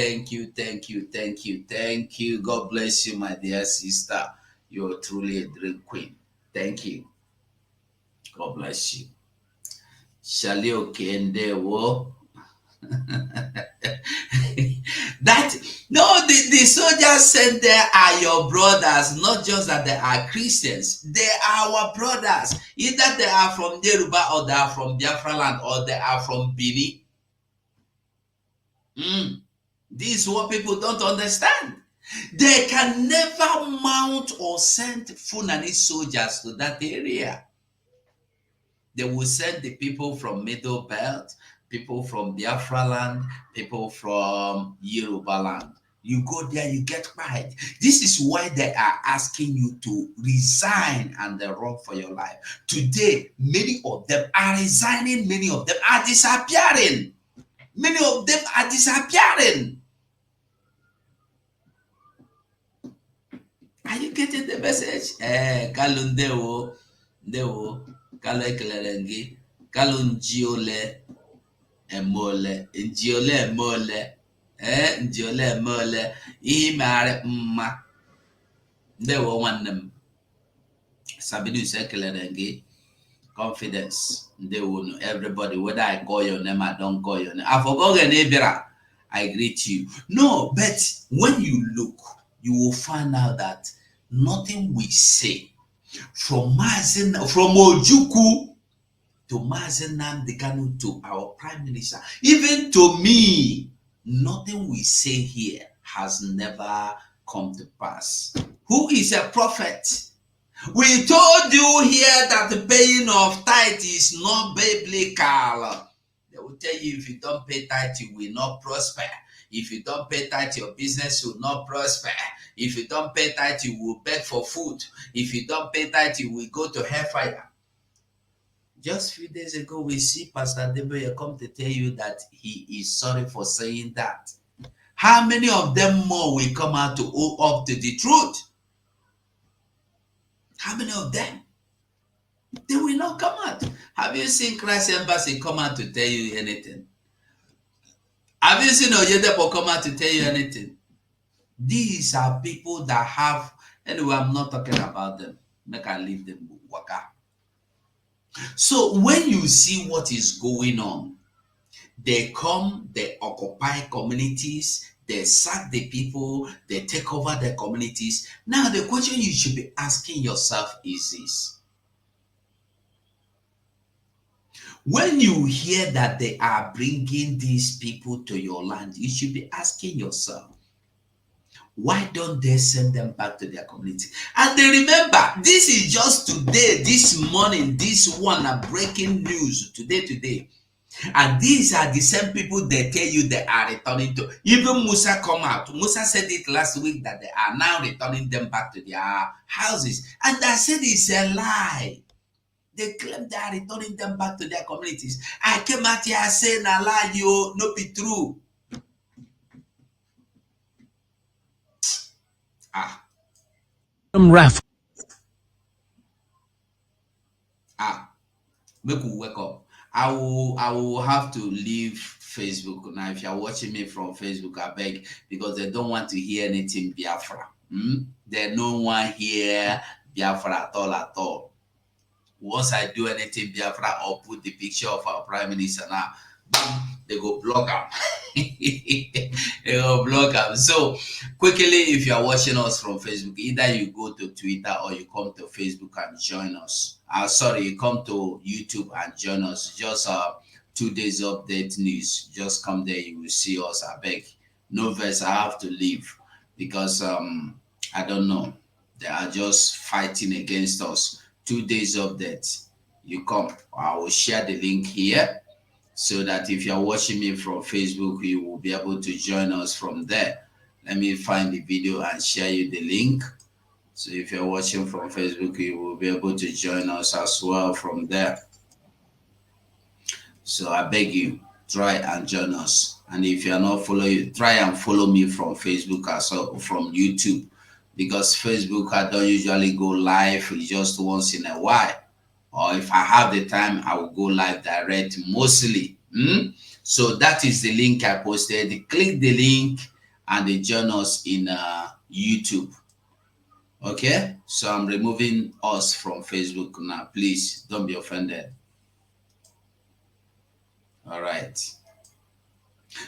God bless you, my dear sister. You're truly a Dream Queen. Thank you. God bless you. Shalio Kendewo. The soldiers sent there are your brothers, not just that they are Christians. They are our brothers. Either they are from Yoruba, or they are from Biafra land, or they are from Benin. This is what people don't understand. They can never mount or send Fulani soldiers to that area. They will send the people from Middle Belt, people from Biafra land, people from Yoruba land. You go there, you get quiet. This is why they are asking you to resign and they run for your life. Today, many of them are resigning, many of them are disappearing. Many of them are disappearing. Are you getting the message? Kalundewo, Dewo, Kalo Ekelerengi, Kalunjiole, Emole, Njiole Emole, Njiole Emole, Imare Mma, Dewo Wanem, Sabinu Sekelerengi, confidence. They will know everybody, whether I call your name, I don't call your name. I forgot your name, I greet you. No, but when you look, you will find out that nothing we say from Ojukwu to Mazen Nnamdi Kanu to our Prime Minister, even to me, nothing we say here has never come to pass. who is a prophet. We told you here that the paying of tithe is not biblical. They will tell you if you don't pay tithe, you will not prosper. If you don't pay tithe, your business will not prosper. If you don't pay tithe, you will beg for food. If you don't pay tithe, you will go to hellfire. Just a few days ago, we see Pastor Deboye come to tell you that he is sorry for saying that. How many of them more will come out to owe up to the truth? How many of them? They will not come out. Have you seen Christ Embassy come out to tell you anything? Have you seen Oyedepo come out to tell you anything? These are people that have, anyway, I'm not talking about them. Make I leave them waka. So when you see what is going on, they come, they occupy communities, they sack the people, they take over the communities. Now the question you should be asking yourself is this. When you hear that they are bringing these people to your land, you should be asking yourself, why don't they send them back to their community? And they remember, this is just today, this morning, this one, a breaking news, today. And these are the same people they tell you they are returning to. Even Musa come out. Musa said it last week that they are now returning them back to their houses. And I said it's a lie. They claim they are returning them back to their communities. I came out here saying a lie, you no be true. Raffle. Make we wake up. I will have to leave Facebook now. If you're watching me from Facebook, I beg, because they don't want to hear anything Biafra. They don't want to hear Biafra at all. Once I do anything Biafra or put the picture of our Prime Minister now, bam, they go block them. They go block them. So quickly, if you are watching us from Facebook, either you go to Twitter or you come to Facebook and join us. You come to YouTube and join us. Just 2 days update news. Just come there, you will see us. I beg. No verse, I have to leave because I don't know. They are just fighting against us. 2 days update. You come. I will share the link here, so that if you're watching me from Facebook, you will be able to join us from there. Let me find the video and share you the link. So if you're watching from Facebook, you will be able to join us as well from there. So I beg you, try and join us. And if you're not following, try and follow me from Facebook as well, from YouTube. Because Facebook, I don't usually go live just once in a while. Or if I have the time, I will go live direct mostly. So that is the link I posted. Click the link and they join us in YouTube. Okay, so I'm removing us from Facebook now. Please don't be offended. All right.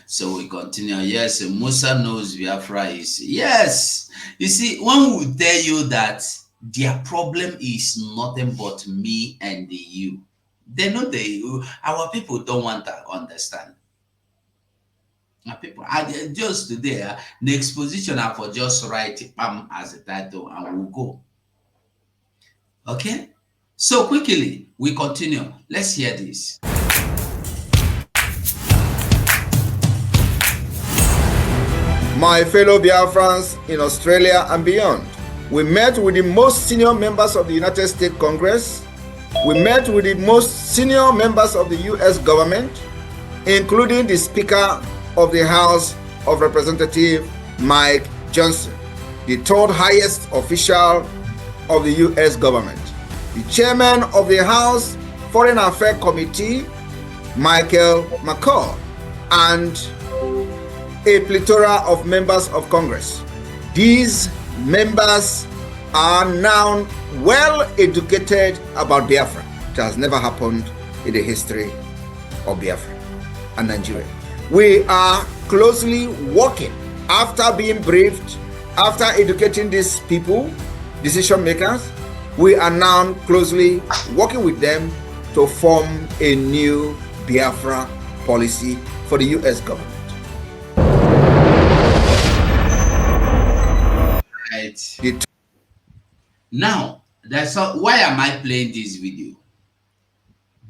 So we continue. Yes, Musa knows Biafra is. Yes. You see, one will tell you that their problem is nothing but me and you. They know our people don't want to understand. Our people, just today, the exposition I for just write PAM as a title and we'll go. Okay? So quickly, we continue. Let's hear this. My fellow Biafrans in Australia and beyond, we met with the most senior members of the United States Congress. We met with the most senior members of the US government, including the Speaker of the House of Representatives, Mike Johnson, the third highest official of the US government, the Chairman of the House Foreign Affairs Committee, Michael McCall, and a plethora of members of Congress. These members are now well educated about Biafra. It has never happened in the history of Biafra and Nigeria. We are closely working after being briefed, after educating these people, decision makers. We are now closely working with them to form a new Biafra policy for the US government. Right. Now, why am I playing this video?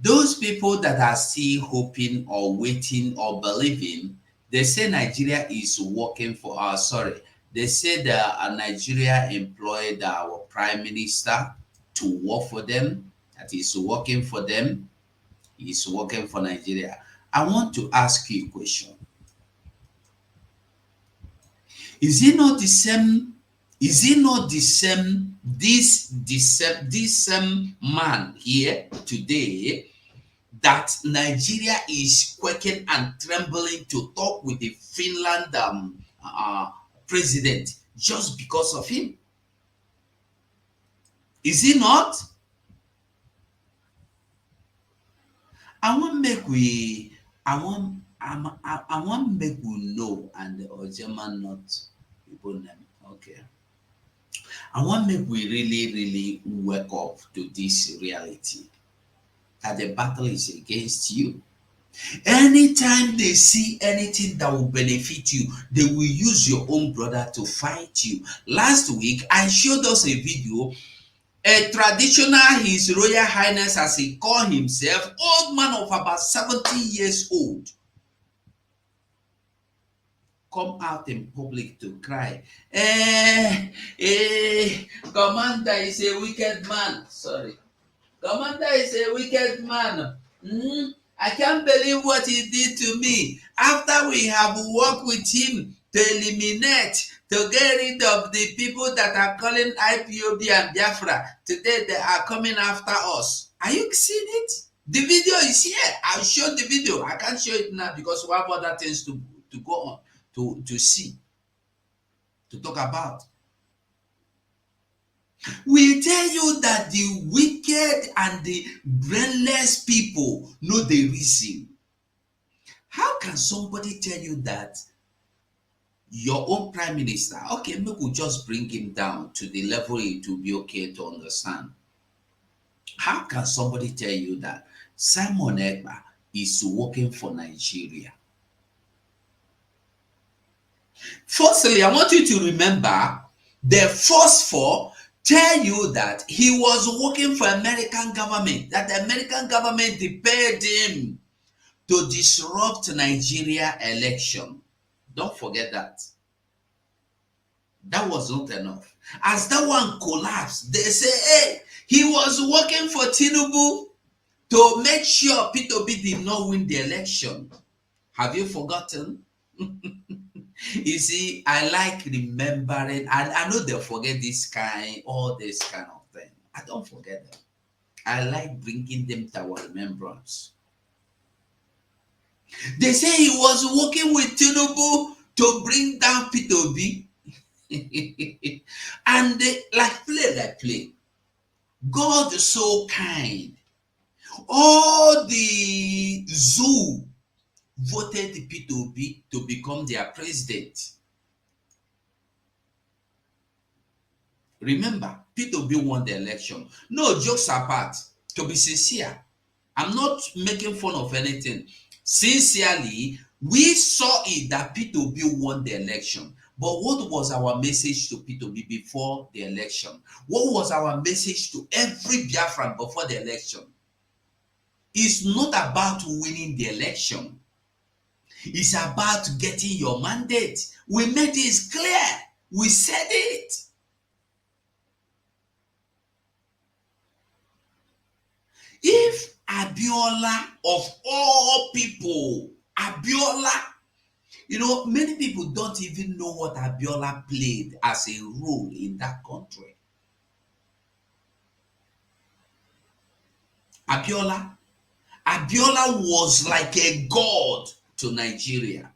Those people that are still hoping or waiting or believing, they say Nigeria is working for us. Sorry, they say that Nigeria employed our prime minister to work for them. That is working for them. He's working for Nigeria. I want to ask you a question. Is it not the same? Is it not the same? This same man here today that Nigeria is quaking and trembling to talk with the Finland president just because of him? Is it not? I want make we. I want make we know and the German not people name. Okay. I want make we really wake up to this reality that the battle is against you. Anytime they see anything that will benefit you, they will use your own brother to fight you. Last week, I showed us a video, a traditional His Royal Highness, as he called himself, old man of about 70 years old, come out in public to cry. Commander is a wicked man. Sorry. Commander is a wicked man. I can't believe what he did to me. After we have worked with him to eliminate, to get rid of the people that are calling IPOB and Biafra, today they are coming after us. Are you seeing it? The video is here. I'll show the video. I can't show it now because we have other things to go on, to see, to talk about. We tell you that the wicked and the brainless people know the reason. How can somebody tell you that your own prime minister, okay, maybe we'll just bring him down to the level it will be okay to understand. How can somebody tell you that Simon Ekpa is working for Nigeria? Firstly, I want you to remember the first four tell you that he was working for American government, that the American government paid him to disrupt Nigeria election. Don't forget that. That was not enough. As that one collapsed, they say, hey, he was working for Tinubu to make sure Peter Obi did not win the election. Have you forgotten? You see, I like remembering, and I know they'll forget all this kind of thing. I don't forget them. I like bringing them to our remembrance. They say he was working with Tinubu to bring down Peter Obi. And they like play. God is so kind. All the zoo voted Peter Obi to become their president. Remember, Peter Obi won the election. No, jokes apart, to be sincere, I'm not making fun of anything. Sincerely, we saw it that Peter Obi won the election. But what was our message to Peter Obi before the election? What was our message to every Biafran before the election? It's not about winning the election. It's about getting your mandate. We made it clear. We said it. If Abiola, of all people, Abiola, many people don't even know what Abiola played as a role in that country. Abiola was like a god to Nigeria.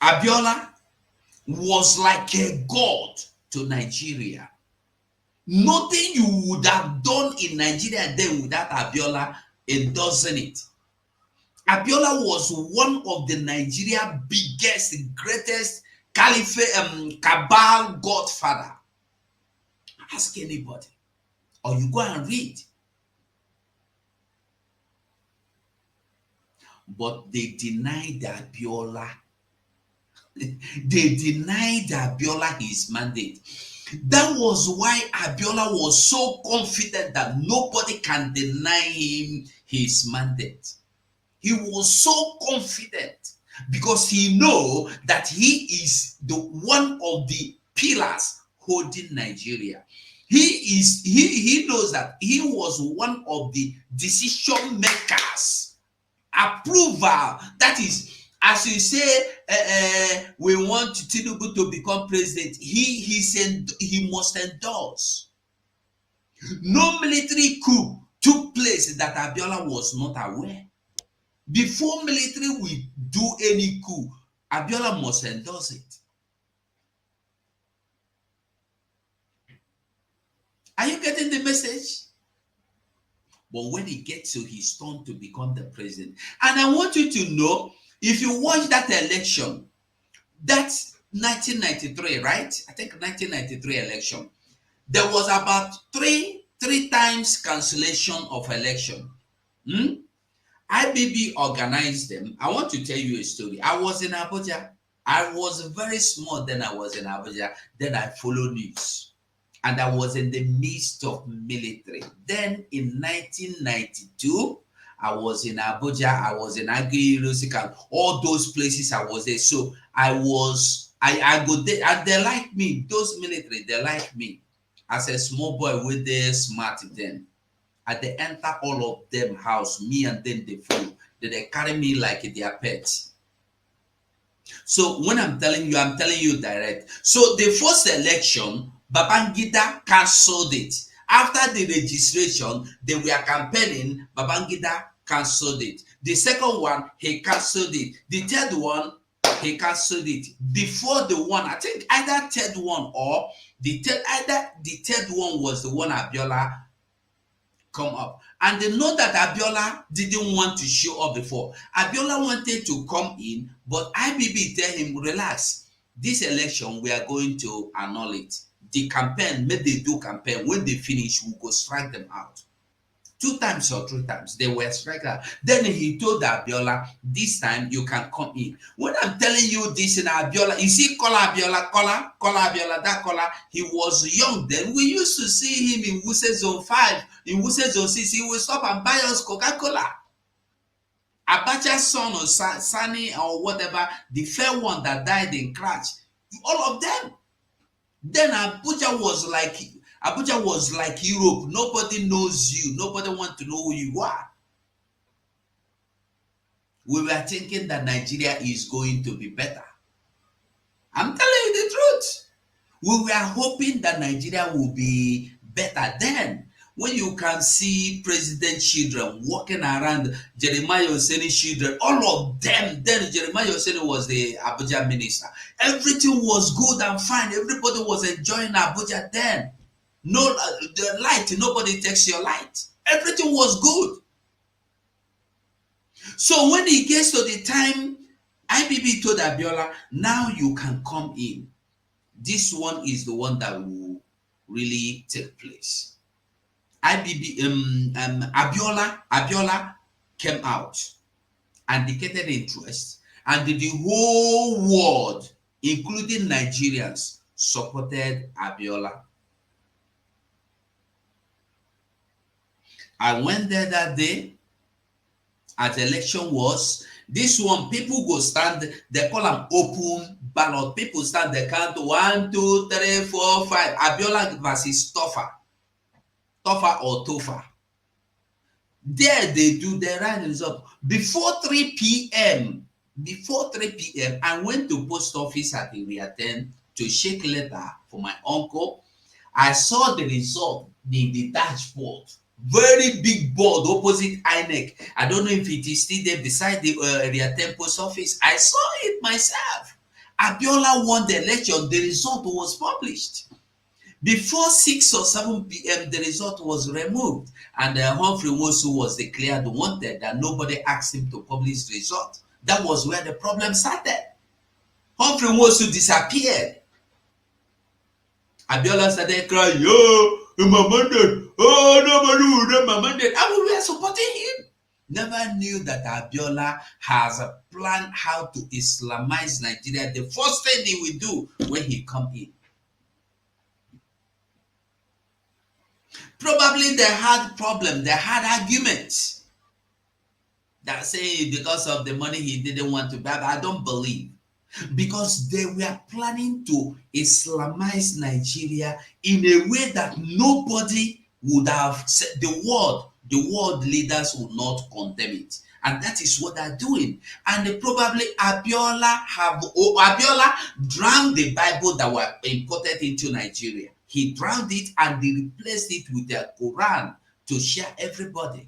Abiola was like a god to Nigeria. Nothing you would have done in Nigeria then without Abiola endorsing it. Abiola was one of the Nigeria biggest, greatest cabal godfather. Ask anybody, or you go and read. But they denied Abiola. They denied Abiola his mandate. That was why Abiola was so confident that nobody can deny him his mandate. He was so confident because he know that he is the one of the pillars holding Nigeria. He knows that he was one of the decision makers. Approval. That is, as you say, we want Tinubu to become president. He must endorse. No military coup took place that Abiola was not aware. Before military will do any coup, Abiola must endorse it. Are you getting the message? But when he gets to his turn to become the president, and I want you to know, if you watch that election, that's 1993, right? I think 1993 election. There was about three times cancellation of election. IBB organized them. I want to tell you a story. I was in Abuja. I was very small then. I was in Abuja. Then I followed news. And I was in the midst of military. Then in 1992, I was in Abuja. I was in Agri, all those places I was there. So I go there, and they like me. Those military, they like me. As a small boy with the smart then. And they enter all of them house, me and then they follow. They carry me like their pets. So when I'm telling you direct. So the first election, Babangida cancelled it. After the registration, they were campaigning, Babangida cancelled it. The second one, he cancelled it. The third one, he cancelled it. Before the one, I think either third one or the third one was the one Abiola come up. And they know that Abiola didn't want to show up before. Abiola wanted to come in, but IBB tell him, relax. This election, we are going to annul it. The campaign, may they do campaign. When they finish, we'll go strike them out. 2 times or 3 times, they were struck out. Then he told Abiola, this time you can come in. When I'm telling you this in Abiola, you see Kola Abiola, that Kola, he was young then. We used to see him in Wuse Zone 5, in Wuse Zone 6, he would stop and buy us Coca-Cola. Abacha's son or Sani or whatever, the fair one that died in crash, all of them. Then Abuja was like Europe. Nobody knows you. Nobody wants to know who you are. We were thinking that Nigeria is going to be better. I'm telling you the truth. We were hoping that Nigeria will be better then. When you can see president children walking around, Jeremiah Oseni children, all of them, then Jeremiah Oseni was the Abuja minister. Everything was good and fine. Everybody was enjoying Abuja then. No, the light, nobody takes your light. Everything was good. So when it gets to the time, IBB told Abiola, now you can come in. This one is the one that will really take place. Abiola came out and indicated interest, and the whole world, including Nigerians, supported Abiola. I went there that day as the election was. This one, people go stand, they call them open ballot. People stand, they count 1, 2, 3, 4, 5. Abiola versus Tofa or Tofa. There they do the right result. Before 3 p.m., I went to post office at Area 10 to shake letter for my uncle. I saw the result in the dashboard. Very big board opposite INEC. I don't know if it is still there beside the Area 10 post office. I saw it myself. Abiola won the election. The result was published. Before 6 or 7 p.m., the result was removed, and Humphrey Nwosu was declared wanted, and nobody asked him to publish the result. That was where the problem started. Humphrey Nwosu disappeared. Abiola started crying, my mandate, nobody will read my mandate. And we were supporting him. Never knew that Abiola has a plan how to Islamize Nigeria. The first thing he will do when he come in. Probably they had problem, they had arguments. That say because of the money he didn't want to buy. But I don't believe. Because they were planning to Islamize Nigeria in a way that nobody would have said. The world leaders would not condemn it. And that is what they're doing. And they probably Abiola drowned the Bible that were imported into Nigeria. He drowned it and they replaced it with the Quran to share everybody.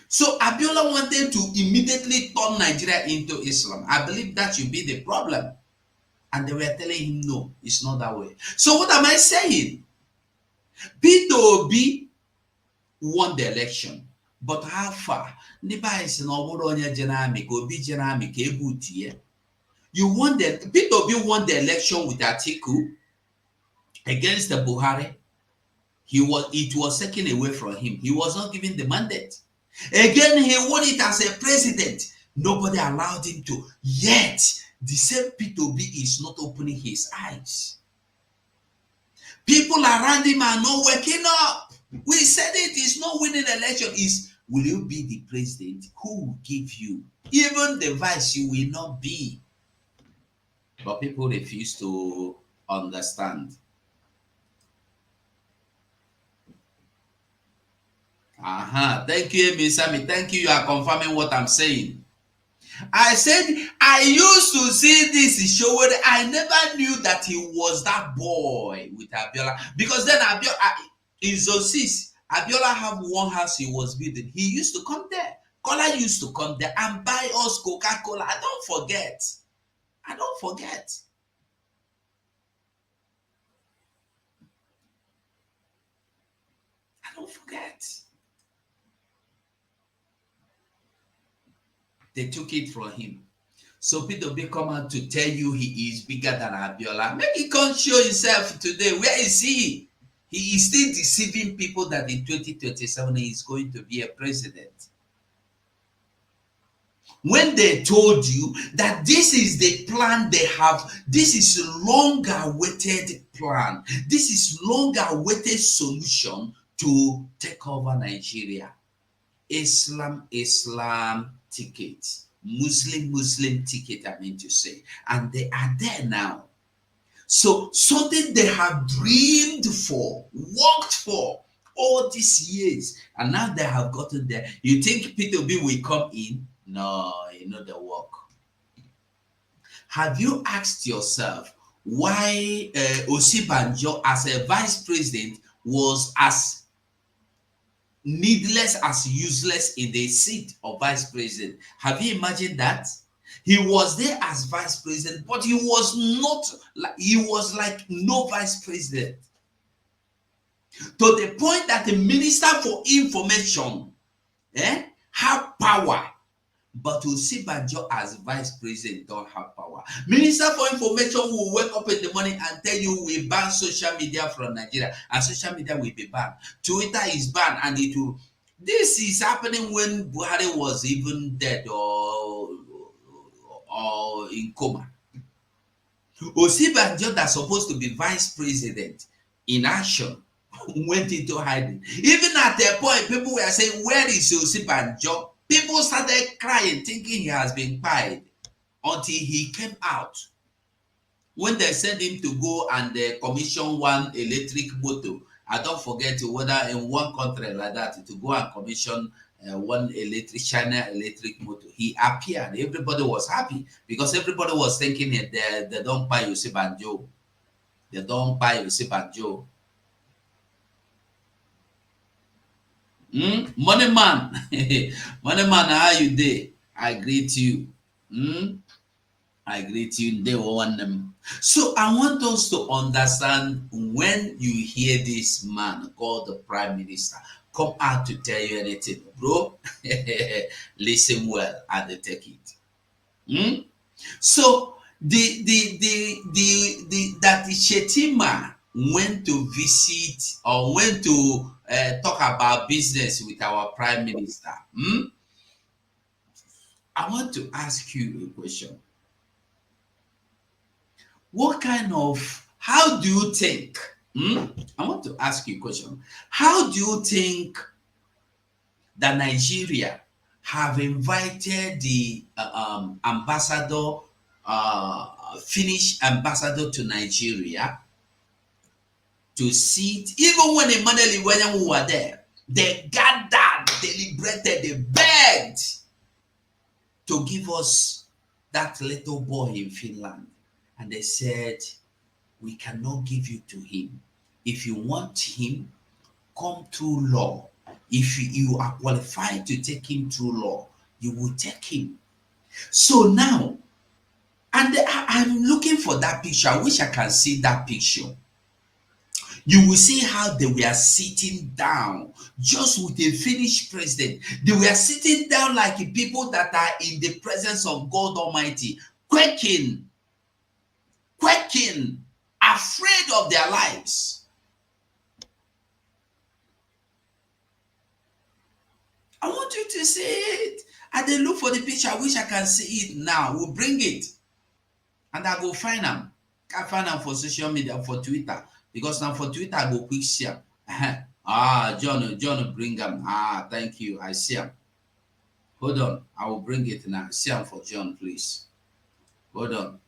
So Abiola wanted to immediately turn Nigeria into Islam. I believe that should be the problem. And they were telling him, no, it's not that way. So what am I saying? Peter Obi won the election. But how far? You won the Peter Obi won the election with Atiku against the Buhari. It was taken away from him. He was not given the mandate. Again, he won it as a president. Nobody allowed him to. Yet, the same Peter Obi is not opening his eyes. People around him are not waking up. We said it is not winning the election. Is will you be the president? Who will give you? Even the vice you will not be. But people refuse to understand. Thank you, Miss Sammy. Thank you. You are confirming what I'm saying. I said I used to see this show where I never knew that he was that boy with Abiola. Because then Abiola in Zone 6, Abiola have one house he was building. He used to come there. Kola used to come there and buy us Coca-Cola. I don't forget. I don't forget. They took it from him. So Peter B come out to tell you he is bigger than Abiola. Maybe he can't show himself today. Where is he? He is still deceiving people that in 2027 he is going to be a president. When they told you that this is the plan they have, this is a long-awaited plan. This is long-awaited solution to take over Nigeria. Islam ticket, Muslim ticket, I mean to say. And they are there now. So something they have dreamed for, worked for all these years, and now they have gotten there. You think Peter B will come in? No, you know the work. Have you asked yourself why Osibanjo as a vice president was as needless as useless in the seat of vice president? Have you imagined that? He was there as vice president, but he was not, he was like no vice president. To the point that the minister for information have power, but Osibanjo as vice president don't have power. Minister for information will wake up in the morning and tell you we ban social media from Nigeria, and social media will be banned. Twitter is banned, and it will. This is happening when Buhari was even dead or in coma. Osibanjo, that's supposed to be vice president in action, went into hiding. Even at a point, people were saying, where is Osibanjo? People started crying, thinking he has been quiet, until he came out. When they sent him to go and commission one electric motor, I don't forget whether in one country like that, to go and commission one China electric motor, he appeared. Everybody was happy because everybody was thinking they don't buy Osibanjo. They don't buy Osibanjo. Money man, money man, how you dey? I greet you. I greet you. They want them. So I want us to understand, when you hear this man called the prime minister come out to tell you anything, bro, listen well and take it. So that the Shettima went to visit or went to talk about business with our prime minister. I want to ask you a question. How do you think I want to ask you a question. How do you think that Nigeria have invited the ambassador, Finnish ambassador to Nigeria to sit, even when Emmanuel Iwanyamu were there, they gathered, deliberated, they begged to give us that little boy in Finland. And they said, we cannot give you to him. If you want him, come through law. If you are qualified to take him through law, you will take him. So now, and I'm looking for that picture. I wish I can see that picture. You will see how they were sitting down just with a Finnish president. They were sitting down like people that are in the presence of God Almighty, quaking, afraid of their lives. I want you to see it. And then look for the picture. I wish I can see it now. We'll bring it. And I go find them. I find them for social media, for Twitter. Because now for Twitter, I go quick share. John, bring them. Thank you. I see them. Hold on. I will bring it now. See them for John, please. Hold on.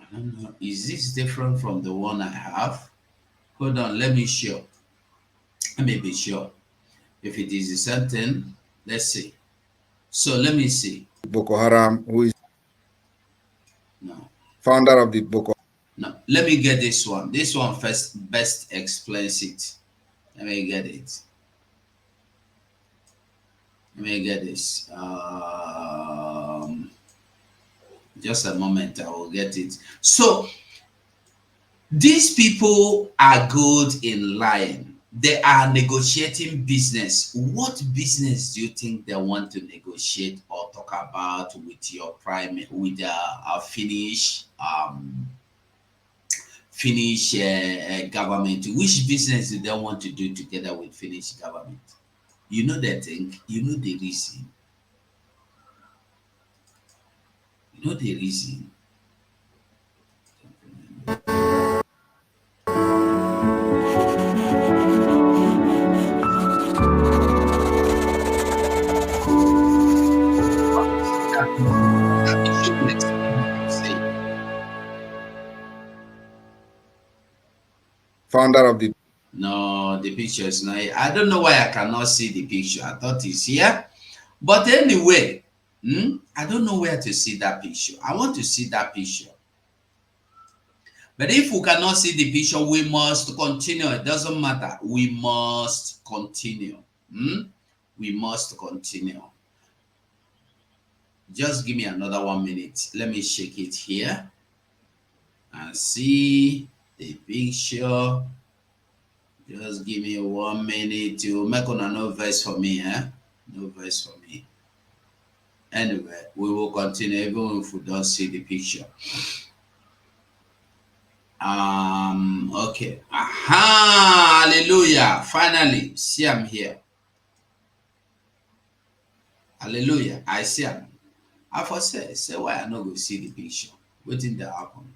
I don't know. Is this different from the one I have? Hold on. Let me show. Let me be sure. If it is the same thing, let's see. So let me see. Boko Haram, who is No. founder of the Boko. No. Let me get this one. This one first best explains it. Let me get it. Let me get this. Just a moment, I will get it. So these people are good in lying. They are negotiating business. What business do you think they want to negotiate or talk about with your prime, with the Finnish government? Which business do they want to do together with Finnish government? You know the thing. You know the reason. You know the reason. Founder of the. No, the picture is not here. I don't know why I cannot see the picture. I thought it's here. But anyway, I don't know where to see that picture. I want to see that picture. But if we cannot see the picture, we must continue. It doesn't matter. We must continue. We must continue. Just give me another 1 minute. Let me shake it here and see the picture. Just give me 1 minute to make on no verse for me, No verse for me. Anyway, we will continue even if we don't see the picture. Okay. Hallelujah. Finally, see I'm here. Hallelujah. I see him. I for say why I not go see the picture. Waiting that happen.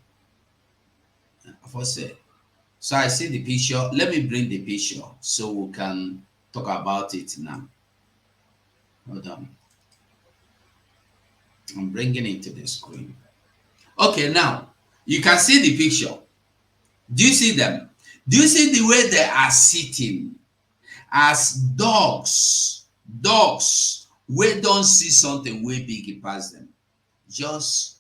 I for say. So I see the picture. Let me bring the picture so we can talk about it now. Hold on. I'm bringing it to the screen. Okay, now you can see the picture. Do you see them? Do you see the way they are sitting as dogs? Dogs we don't see something way big past them. Just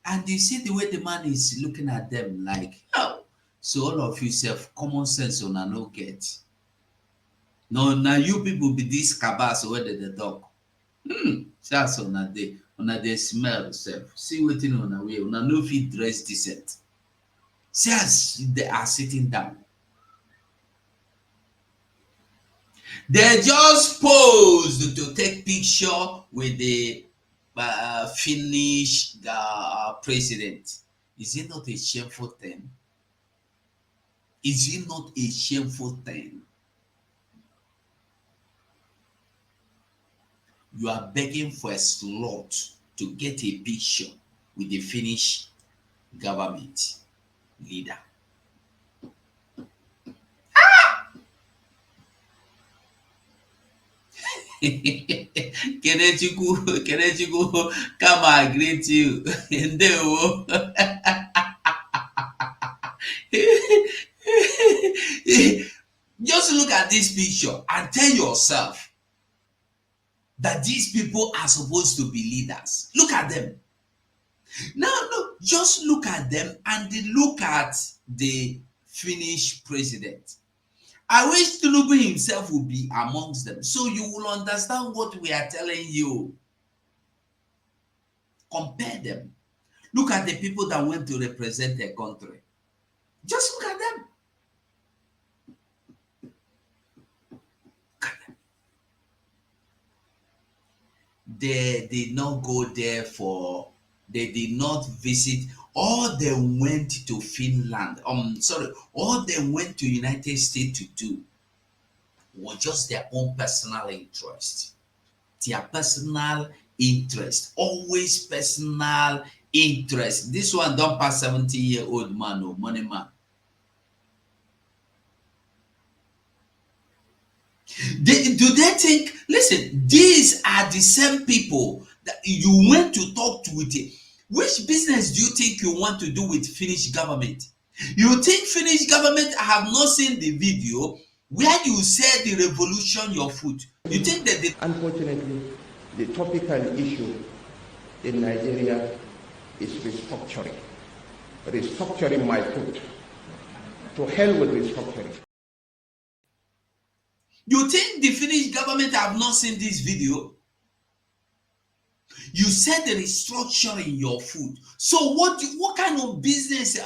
and you see the way the man is looking at them like, oh. So all of you self common sense on a no get. No, now you people be this cabas where they talk. That's on a day. On a day smell self. See waiting on a way. On a no fit dress decent. See as they are sitting down. They just posed to take picture with the Finnish president. Is it not a shameful thing? Is it not a shameful thing? You are begging for a slot to get a picture with the Finnish government leader. Kenechukwu, come and greet you. Ndewo. Just look at this picture and tell yourself that these people are supposed to be leaders. Look at them. Now, no, just look at them and look at the Finnish president. I wish Tinubu himself would be amongst them, so you will understand what we are telling you. Compare them. Look at the people that went to represent their country. Just look at them. They did not go there for, they did not visit. All they went to Finland, all they went to United States to do was just their own personal interest. Their personal interest, always personal interest. This one don't pass 70-year-old man or money man. Do they think, listen, these are the same people that you went to talk to with it. Which business do you think you want to do with Finnish government? You think Finnish government have not seen the video where you said the revolution your food? You think that they... Unfortunately, the topical issue in Nigeria is restructuring. Restructuring my food. To hell with restructuring. You think the Finnish government have not seen this video? You said the restructuring your food. So what kind of business,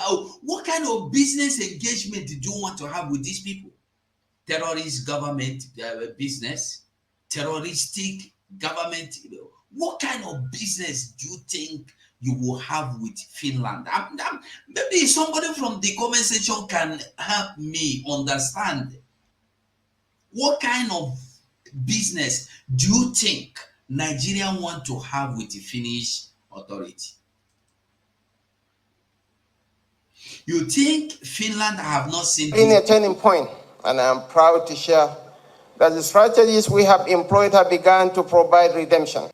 what kind of business engagement did you want to have with these people? Terrorist government business, terroristic government. What kind of business do you think you will have with Finland? Maybe somebody from the comment section can help me understand. What kind of business do you think Nigeria want to have with the Finnish authority? You think Finland have not seen in a turning point, and I'm proud to share that the strategies we have employed have begun to provide redemption.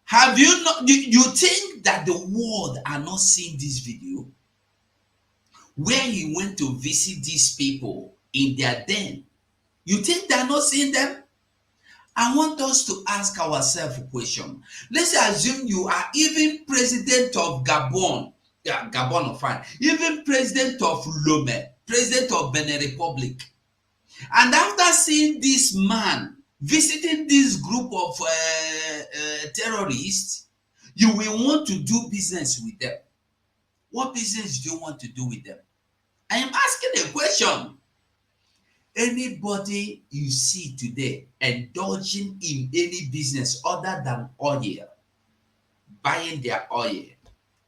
Have you not? You think that the world are not seeing this video where he went to visit these people in their den? You think they're not seeing them? I want us to ask ourselves a question. Let's assume you are even president of Gabon. Yeah, Gabon, fine. Even president of Lome, president of Benin Republic. And after seeing this man visiting this group of terrorists, you will want to do business with them. What business do you want to do with them? I am asking a question. Anybody you see today indulging in any business other than oil, buying their oil,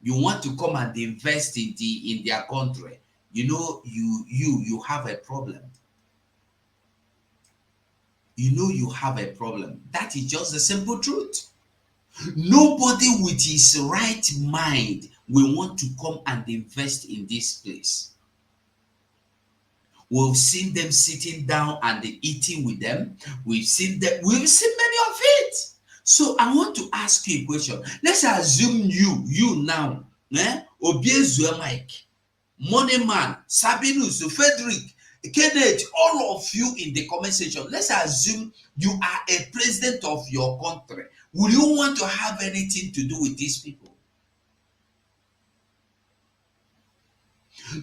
you want to come and invest in their country, you know you have a problem. You know you have a problem. That is just the simple truth. Nobody with his right mind will want to come and invest in this place. We've seen them sitting down and eating with them. We've seen many of it. So I want to ask you a question. Let's assume you now, Obiezu Mike, Moneyman, Sabinus, Frederick, Kenneth, all of you in the comment section. Let's assume you are a president of your country. Will you want to have anything to do with these people?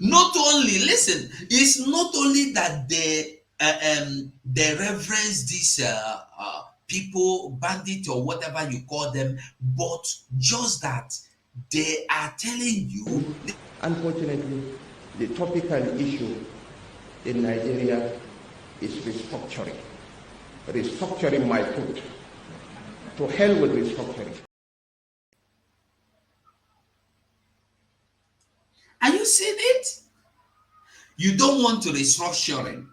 Not only, listen, it's not only that they reverence these people, bandit or whatever you call them, but just that they are telling you. Unfortunately, the topical issue in Nigeria is restructuring. Restructuring my food. To hell with restructuring. Are you seeing it? You don't want to restructuring.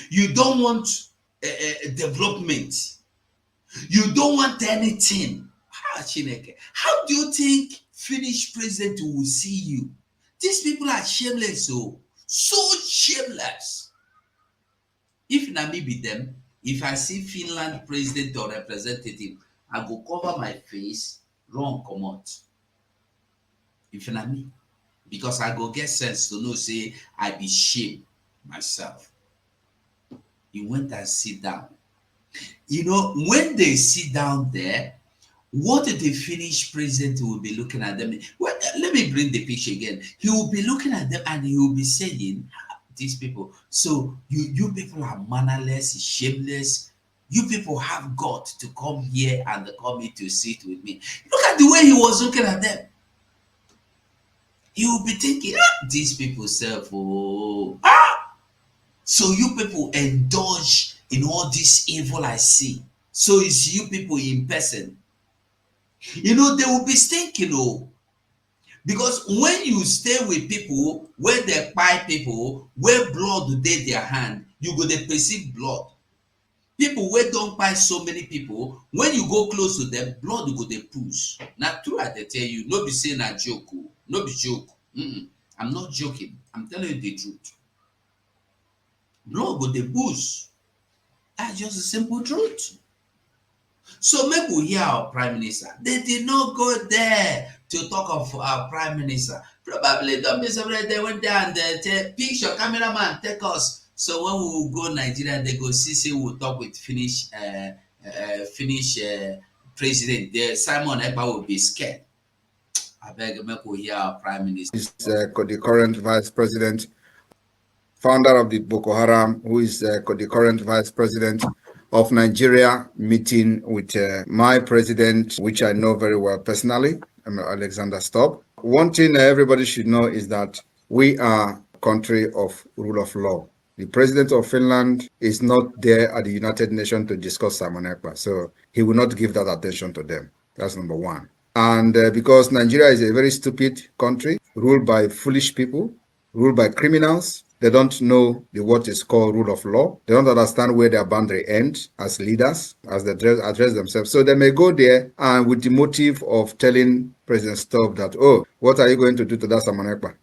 You don't want development. You don't want anything. How do you think Finnish president will see you? These people are shameless, so shameless. If na me be them, if I see Finland president or representative, I go cover my face, run comot. If na me, because I go get sense to know say I be shame myself. He went and sit down. You know, when they sit down there, what the Finnish president will be looking at them? Well, let me bring the picture again. He will be looking at them and he will be saying, these people, so you people are mannerless, shameless. You people have got to come here and come here to sit with me. Look at the way he was looking at them. He will be thinking, these people self, so you people indulge in all this evil I see. So it's you people in person. You know, they will be thinking, because when you stay with people where they buy people, where blood dey their hand, you go dey perceive blood. People wey don't buy so many people, when you go close to them, blood go dey push. Na true I dey tell you, no be say na joke, no be joke. I'm not joking. I'm telling you the truth. Blood go dey push. That's just a simple truth. So make we hear our prime minister. They did not go there to talk of our prime minister. Probably don't be surprised they went there and they tell picture cameraman take us. So when we will go Nigeria, they go see we'll talk with Finnish president there. Simon Ekpa will be scared. I beg make we hear our prime minister. Is the current vice president, founder of the Boko Haram, who is the current vice president of Nigeria, meeting with my president, which I know very well personally, Alexander Stubb. One thing everybody should know is that we are a country of rule of law. The president of Finland is not there at the United Nations to discuss Simon Ekpa, so he will not give that attention to them. That's number one. And because Nigeria is a very stupid country, ruled by foolish people, ruled by criminals, they don't know what is called rule of law. They don't understand where their boundary ends as leaders, as they address themselves. So they may go there and with the motive of telling President Stubb that, what are you going to do to that Simon Ekpa?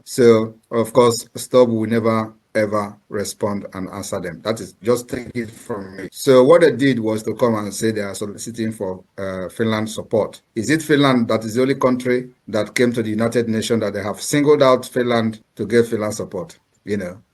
So, of course, Stubb will never ever respond and answer them. That is, just take it from me. So what they did was to come and say they are soliciting for Finland support. Is it Finland that is the only country that came to the United Nations that they have singled out Finland to get Finland support?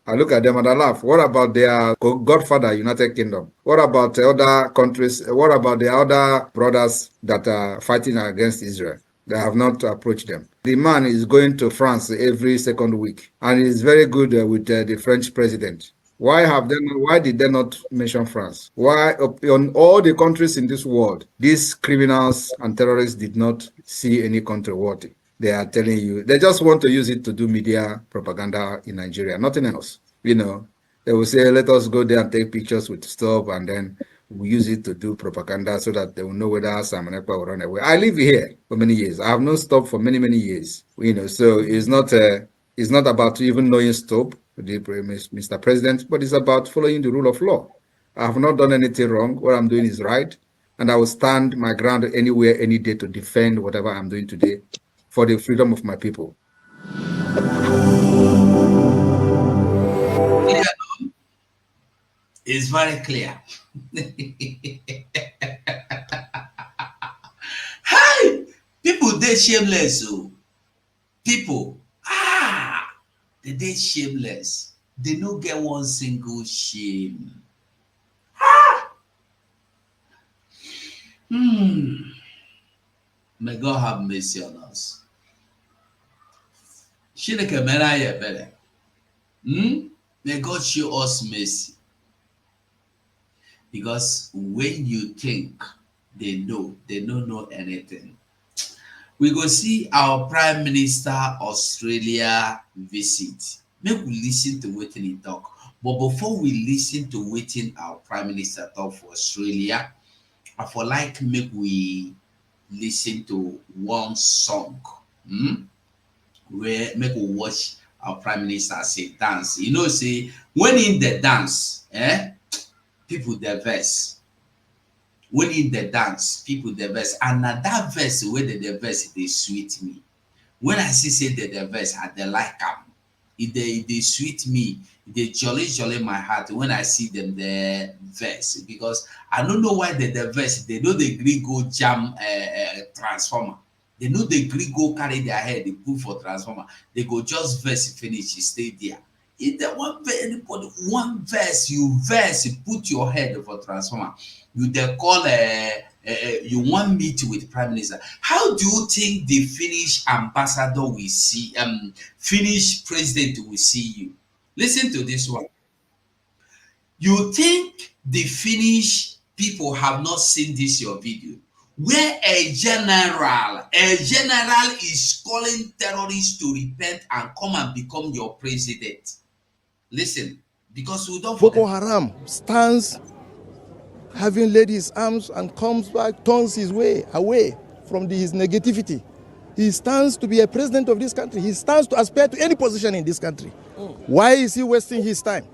I look at them and I laugh. What about their godfather, United Kingdom? What about other countries? What about the other brothers that are fighting against Israel? They have not approached them. The man is going to France every second week, and he's very good with the French president. Why did they not mention France? Why on all the countries in this world, these criminals and terrorists did not see any country worthy? They are telling you, they just want to use it to do media propaganda in Nigeria, nothing else. They will say, let us go there and take pictures with Stubb, and then we use it to do propaganda so that they will know whether Simon Ekpa will run away. I live here for many years. I have known Stubb for many, many years. So it's not about even knowing Stubb, Mr. President, but it's about following the rule of law. I have not done anything wrong. What I'm doing is right, and I will stand my ground anywhere, any day to defend whatever I'm doing today for the freedom of my people. It's very clear. Hey, people, they shameless. People, they shameless. They don't get one single shame. May God have mercy on us. May God show us mercy. Because when you think they don't know anything. We go see our Prime Minister Australia visit. Make we listen to what he talk. But before we listen to what our Prime Minister talk for Australia, I for like make we listen to one song. Where make we watch our Prime Minister say dance. Say when in the dance, people diverse. when in the dance, people the verse, and na that verse where the verse they sweet me. When I see say the verse, I dey like am. They sweet me. They jolly my heart when I see them the verse, because I don't know why the verse they know the Greek go jam transformer. They know the Greek go carry their head, they put for transformer. They go just verse finish, stay there. If the anybody one verse, you verse, you put your head for transformer. You they call you want meet with prime minister. How do you think the Finnish ambassador will see Finnish president will see you? Listen to this one. You think the Finnish people have not seen this your video? Where a general is calling terrorists to repent and come and become your president. Listen, because we don't Boko forget. Haram stands having laid his arms and comes back, turns his way away from his negativity. He stands to be a president of this country. He stands to aspire to any position in this country. Why is he wasting his time?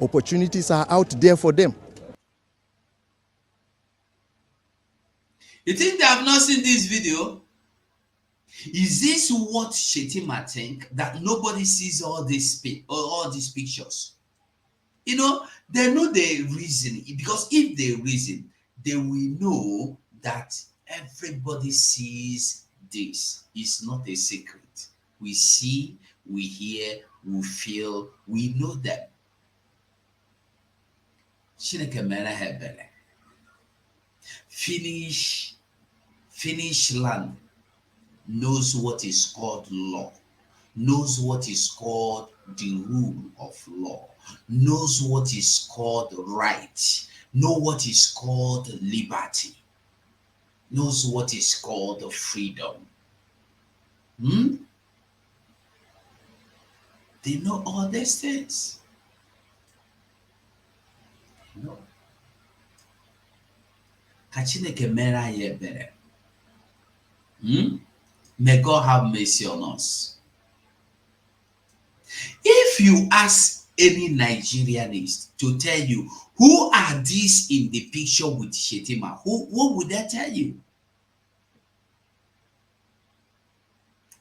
Opportunities are out there for them. You think they have not seen this video? Is this what Shettima think, that nobody sees all these pictures? You know, they know the reason, because if they reason, they will know that everybody sees this. It's not a secret. We see, we hear, we feel, we know them. Chineke mere ha ebere. Finnish land knows what is called law, knows what is called the rule of law, knows what is called right, know what is called liberty, knows what is called freedom. They know all these things. No. Ka Chineke mere anyị ebere. May God have mercy on us. If you ask any Nigerianist to tell you who are these in the picture with Shettima, what would they tell you?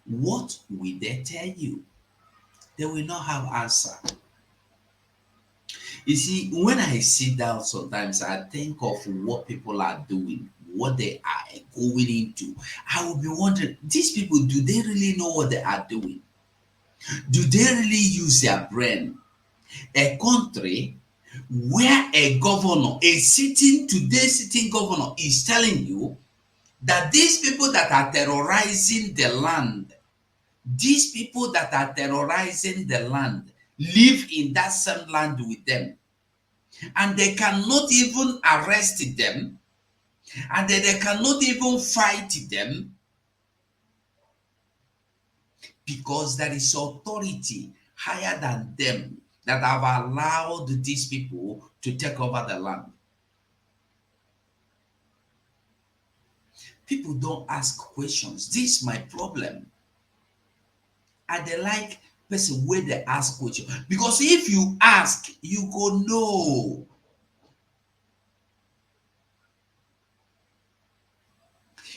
What will they tell you? They will not have answer. You see, when I sit down sometimes, I think of what people are doing, what they are going into. I will be wondering, these people, do they really know what they are doing? Do they really use their brain? A country where a governor, today's sitting governor is telling you that these people that are terrorizing the land, live in that same land with them. And they cannot even arrest them, and they cannot even fight them, because there is authority higher than them that have allowed these people to take over the land. People don't ask questions. This is my problem. And they like person where they ask questions, because if you ask, you go know.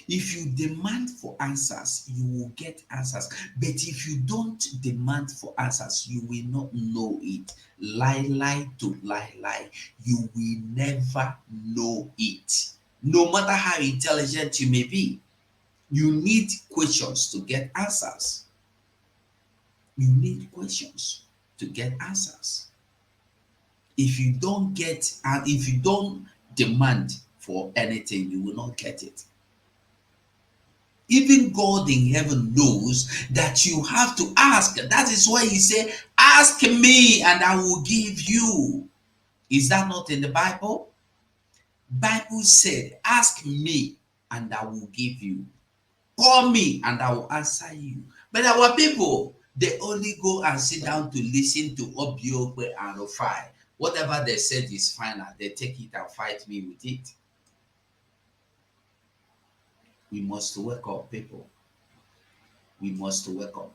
If you demand for answers, you will get answers. But if you don't demand for answers, you will not know it. Lie to lie. You will never know it. No matter how intelligent you may be, you need questions to get answers. You need questions to get answers. If you don't get, and if you don't demand for anything, you will not get it. Even God in heaven knows that you have to ask. That is why he said, ask me and I will give you. Is that not in the Bible? Bible said, ask me and I will give you. Call me and I will answer you. But our people, they only go and sit down to listen to Obiokwe and Rufai. Whatever they said is final. They take it and fight me with it. We must wake up, people. We must wake up.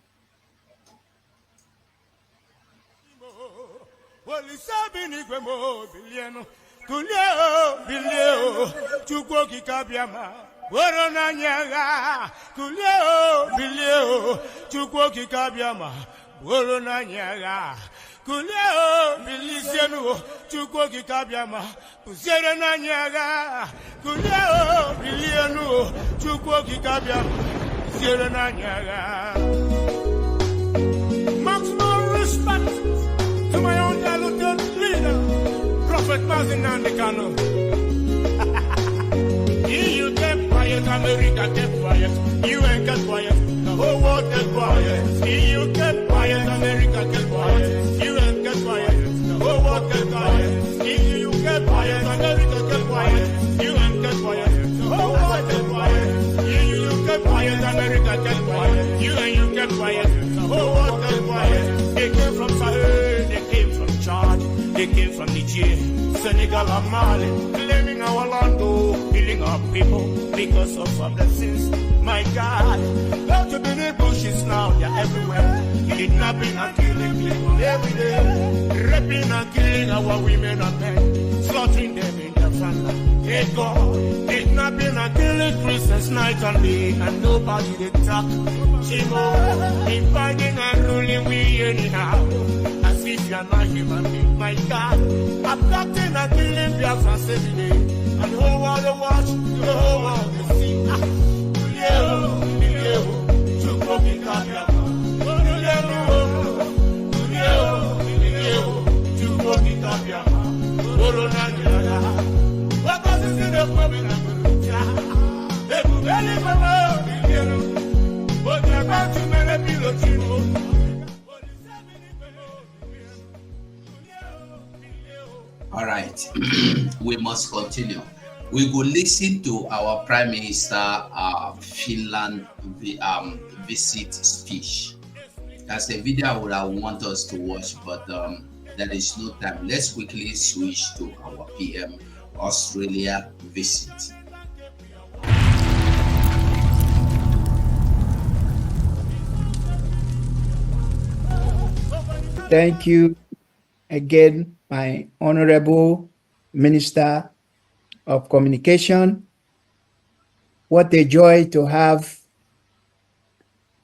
Kuleo, bileo, chukwo kikabiama. Borona nyaga. Kuleo, bileo, chukwo kikabiama. Borona nyaga. Kuleo, bilisienu, chukwo kikabiama. Puserena nyaga. Kuleo, bilienu, chukwo kikabiama. Puserena nyaga. Maximum respect to my own talented leader, Prophet Mazinan Dekano. You kept quiet, America kept quiet. You ain't kept quiet, the whole world kept quiet. You kept quiet, America kept quiet. You ain't kept quiet, the whole world kept quiet. You kept quiet, America kept quiet. You ain't kept quiet, the whole world kept quiet. You kept quiet, America kept quiet. You kept quiet, the whole world kept quiet. They came from Sahel, they came from Chad, they came from Niger, Senegal and Mali, claiming our land, killing our people because of our blessings. My God, go to the bushes now, they're everywhere. Kidnapping and killing people every day. Raping and killing our women and men. Slaughtering them in their family. Hey God, kidnapping and killing Christians night and day. And nobody they talk. Shimo, dividing and ruling we anyhow. As if you're not human being, my God. Abducting and killing Biafrans every day. And the whole world they watch, the whole world they see. All right, we must continue. We will listen to our Prime Minister Finland visit speech. That's a video I would want us to watch, but there is no time. Let's quickly switch to our PM Australia visit. Thank you again, my Honorable Minister of Communication. What a joy to have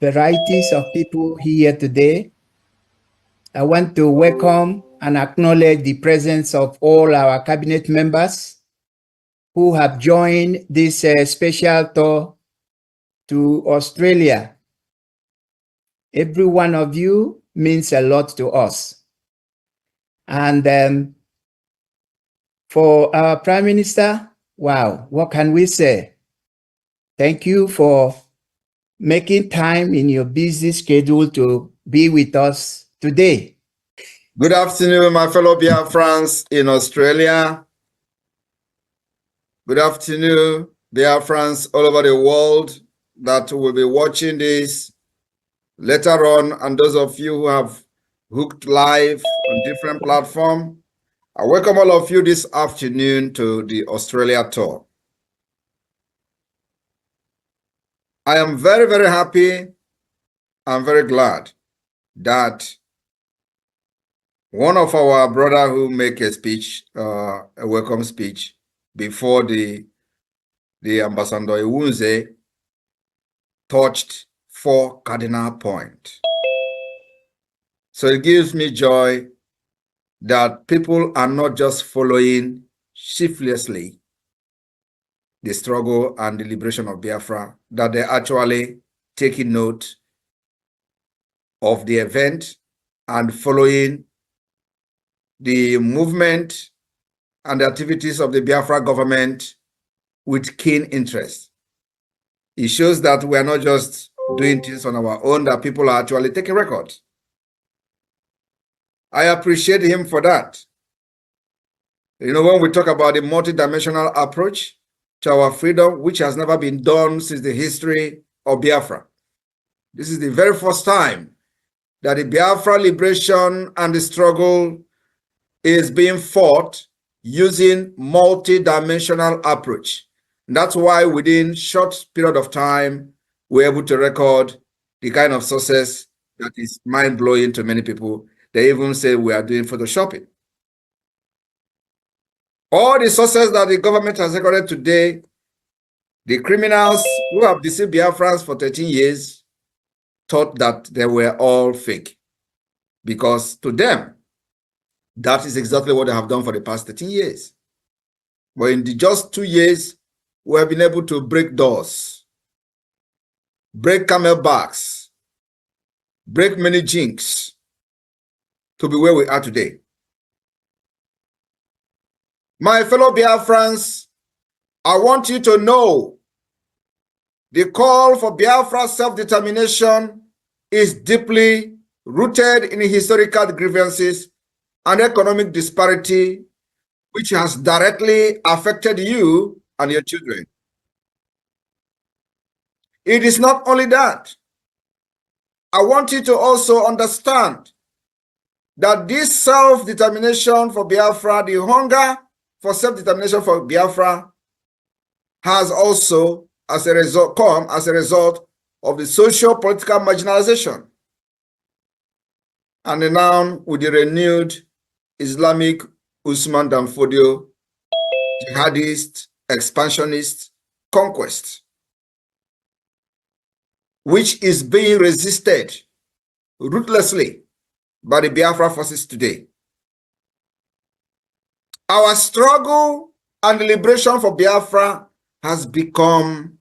varieties of people here today. I want to welcome and acknowledge the presence of all our cabinet members who have joined this special tour to Australia. Every one of you means a lot to us. And for our Prime Minister, wow, what can we say? Thank you for making time in your busy schedule to be with us today. Good afternoon, my fellow Biafrans in Australia. Good afternoon, Biafrans all over the world that will be watching this later on, and those of you who have hooked live on different platforms. I welcome all of you this afternoon to the Australia tour. I am very, very happy and very glad that one of our brother who make a speech, a welcome speech before the Ambassador Iwunze touched 4 cardinal points. So it gives me joy that people are not just following shiftlessly the struggle and the liberation of Biafra, that they're actually taking note of the event and following the movement and the activities of the Biafra government with keen interest. It shows that we are not just doing things on our own, that people are actually taking records. I appreciate him for that. You know, when we talk about the multidimensional approach to our freedom, which has never been done since the history of Biafra, this is the very first time that the Biafra liberation and the struggle is being fought using multidimensional approach. And that's why within short period of time, we're able to record the kind of success that is mind-blowing to many people. They even say we are doing photoshopping. All the sources that the government has recorded today, the criminals who have deceived Biafrans for 13 years thought that they were all fake. Because to them, that is exactly what they have done for the past 13 years. But in the just 2 years, we have been able to break doors, break camel backs, break many jinx to be where we are today. My fellow Biafrans, I want you to know the call for Biafra self-determination is deeply rooted in historical grievances and economic disparity, which has directly affected you and your children. It is not only that. I want you to also understand that this self-determination for Biafra, the hunger for self-determination for Biafra, has also come as a result of the socio-political marginalization. And now with the renewed Islamic Usman Danfodio, jihadist, expansionist conquest, which is being resisted ruthlessly by the Biafra forces today. Our struggle and the liberation for Biafra has become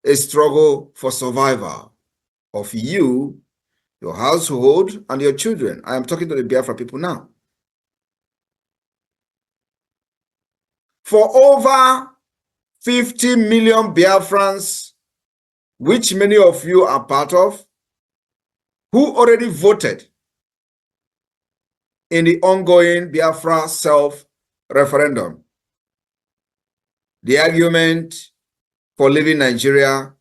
a struggle for survival of you, your household, and your children. I am talking to the Biafra people now. For over 50 million Biafrans, which many of you are part of, who already voted in the ongoing Biafra self-referendum. The argument for leaving Nigeria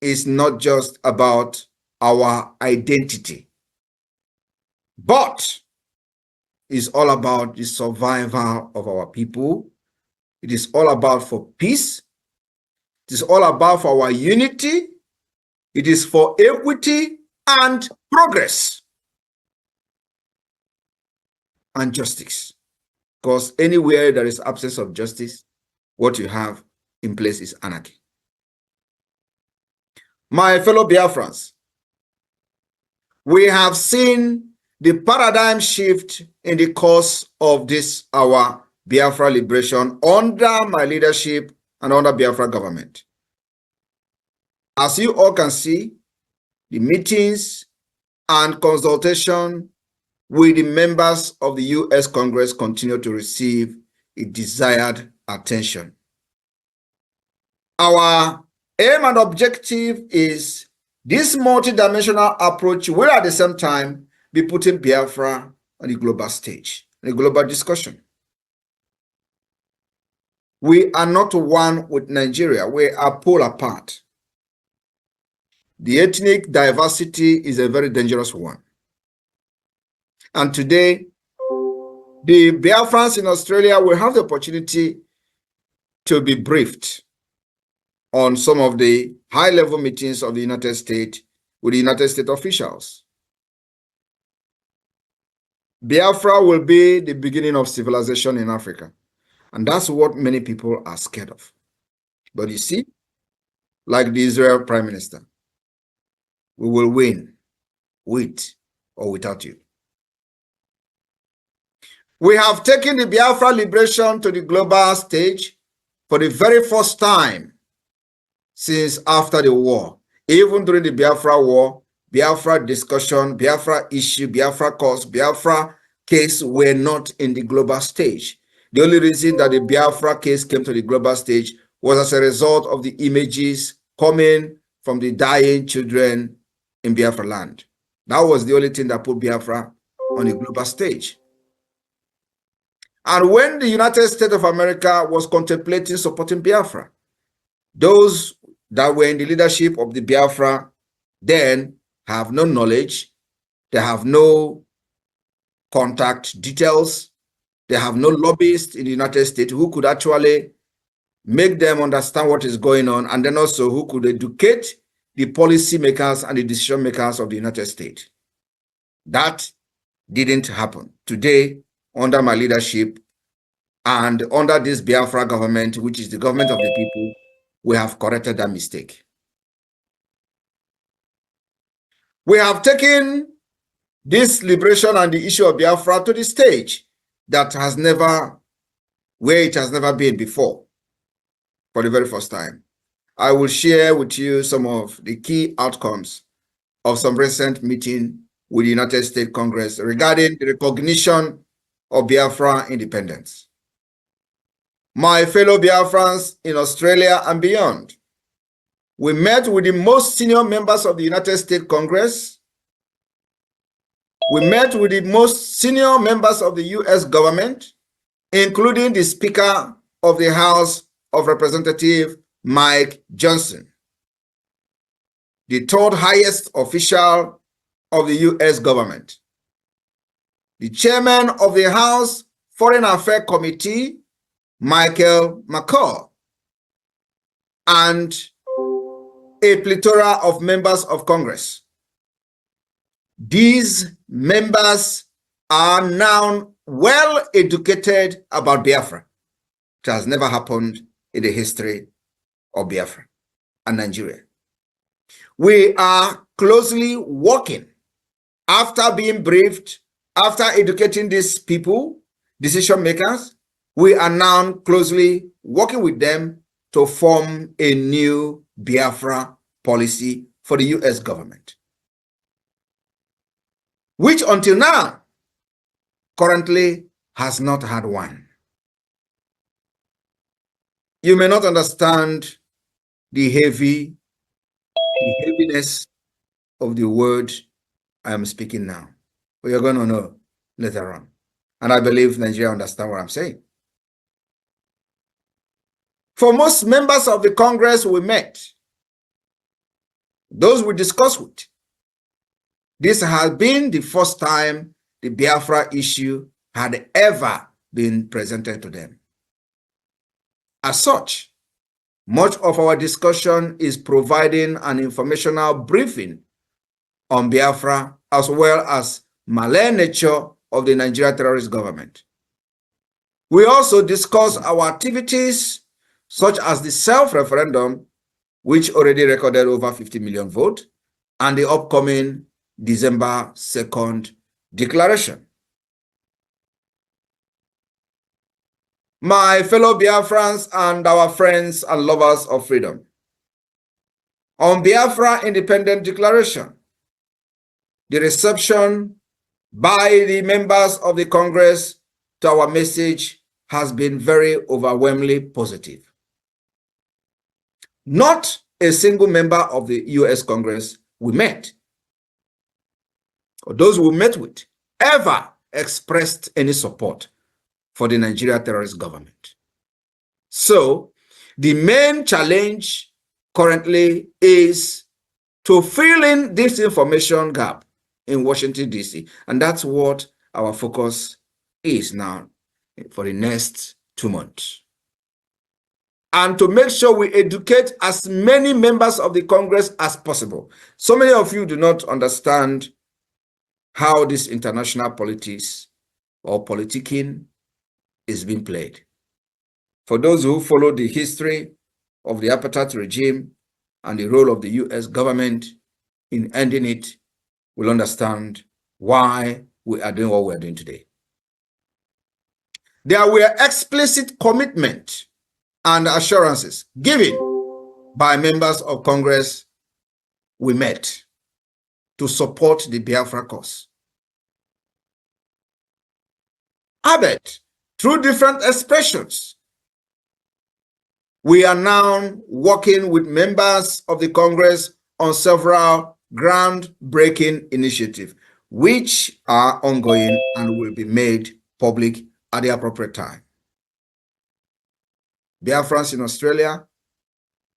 is not just about our identity, but is all about the survival of our people. It is all about for peace. It is all about for our unity. It is for equity and progress and justice. Because anywhere there is absence of justice, what you have in place is anarchy. My fellow Biafrans, we have seen the paradigm shift in the course of this our Biafra liberation under my leadership and under Biafra government. As you all can see, the meetings and consultation with the members of the U.S. Congress continue to receive a desired attention. Our aim and objective is this multidimensional approach will at the same time be putting Biafra on the global stage, in a global discussion. We are not one with Nigeria. We are pulled apart. The ethnic diversity is a very dangerous one. And today, the Biafrans in Australia will have the opportunity to be briefed on some of the high-level meetings of the United States with the United States officials. Biafra will be the beginning of civilization in Africa. And that's what many people are scared of. But you see, like the Israel Prime Minister, we will win with or without you. We have taken the Biafra liberation to the global stage for the very first time since after the war. Even during the Biafra war, Biafra discussion, Biafra issue, Biafra cause, Biafra case were not in the global stage. The only reason that the Biafra case came to the global stage was as a result of the images coming from the dying children in Biafra land. That was the only thing that put Biafra on the global stage. And when the United States of America was contemplating supporting Biafra, those that were in the leadership of the Biafra then have no knowledge, they have no contact details, they have no lobbyists in the United States who could actually make them understand what is going on, and then also who could educate the policy makers and the decision makers of the United States. That didn't happen. Today, under my leadership, And under this Biafra government, which is the government of the people, we have corrected that mistake. We have taken this liberation and the issue of Biafra to the stage that has never, where it has never been before, for the very first time. I will share with you some of the key outcomes of some recent meeting with the United States Congress regarding the recognition of Biafra independence. My fellow Biafrans in Australia and beyond, we met with the most senior members of the United States Congress. We met with the most senior members of the US government, including the Speaker of the House of Representatives, Mike Johnson, the third highest official of the US government, the chairman of the House Foreign Affairs Committee, Michael McCall, and a plethora of members of Congress. These members are now well educated about Biafra. It has never happened in the history of Biafra and Nigeria. We are closely working after being briefed, after educating these people, decision makers. We are now closely working with them to form a new Biafra policy for the US government, which until now currently has not had one. You may not understand the heaviness of the word I am speaking now, but you're going to know later on. And I believe Nigeria understand what I'm saying. For most members of the Congress we met, those we discussed with, this has been the first time the Biafra issue had ever been presented to them. As such, much of our discussion is providing an informational briefing on Biafra as well as malign nature of the Nigerian terrorist government. We also discuss our activities such as the self-referendum, which already recorded over 50 million votes, and the upcoming December 2nd declaration. My fellow Biafrans and our friends and lovers of freedom, on Biafra Independent Declaration, the reception by the members of the Congress to our message has been very overwhelmingly positive. Not a single member of the US Congress we met, or those we met with, ever expressed any support for the Nigeria terrorist government. So, the main challenge currently is to fill in this information gap in Washington, D.C. And that's what our focus is now for the next 2 months. And to make sure we educate as many members of the Congress as possible. So many of you do not understand how this international politics or politicking is being played. For those who follow the history of the apartheid regime and the role of the US government in ending it, will understand why we are doing what we are doing today. There were explicit commitments and assurances given by members of Congress we met to support the Biafra cause. Albeit, through different expressions, we are now working with members of the Congress on several groundbreaking initiatives, which are ongoing and will be made public at the appropriate time. Biafrans in Australia,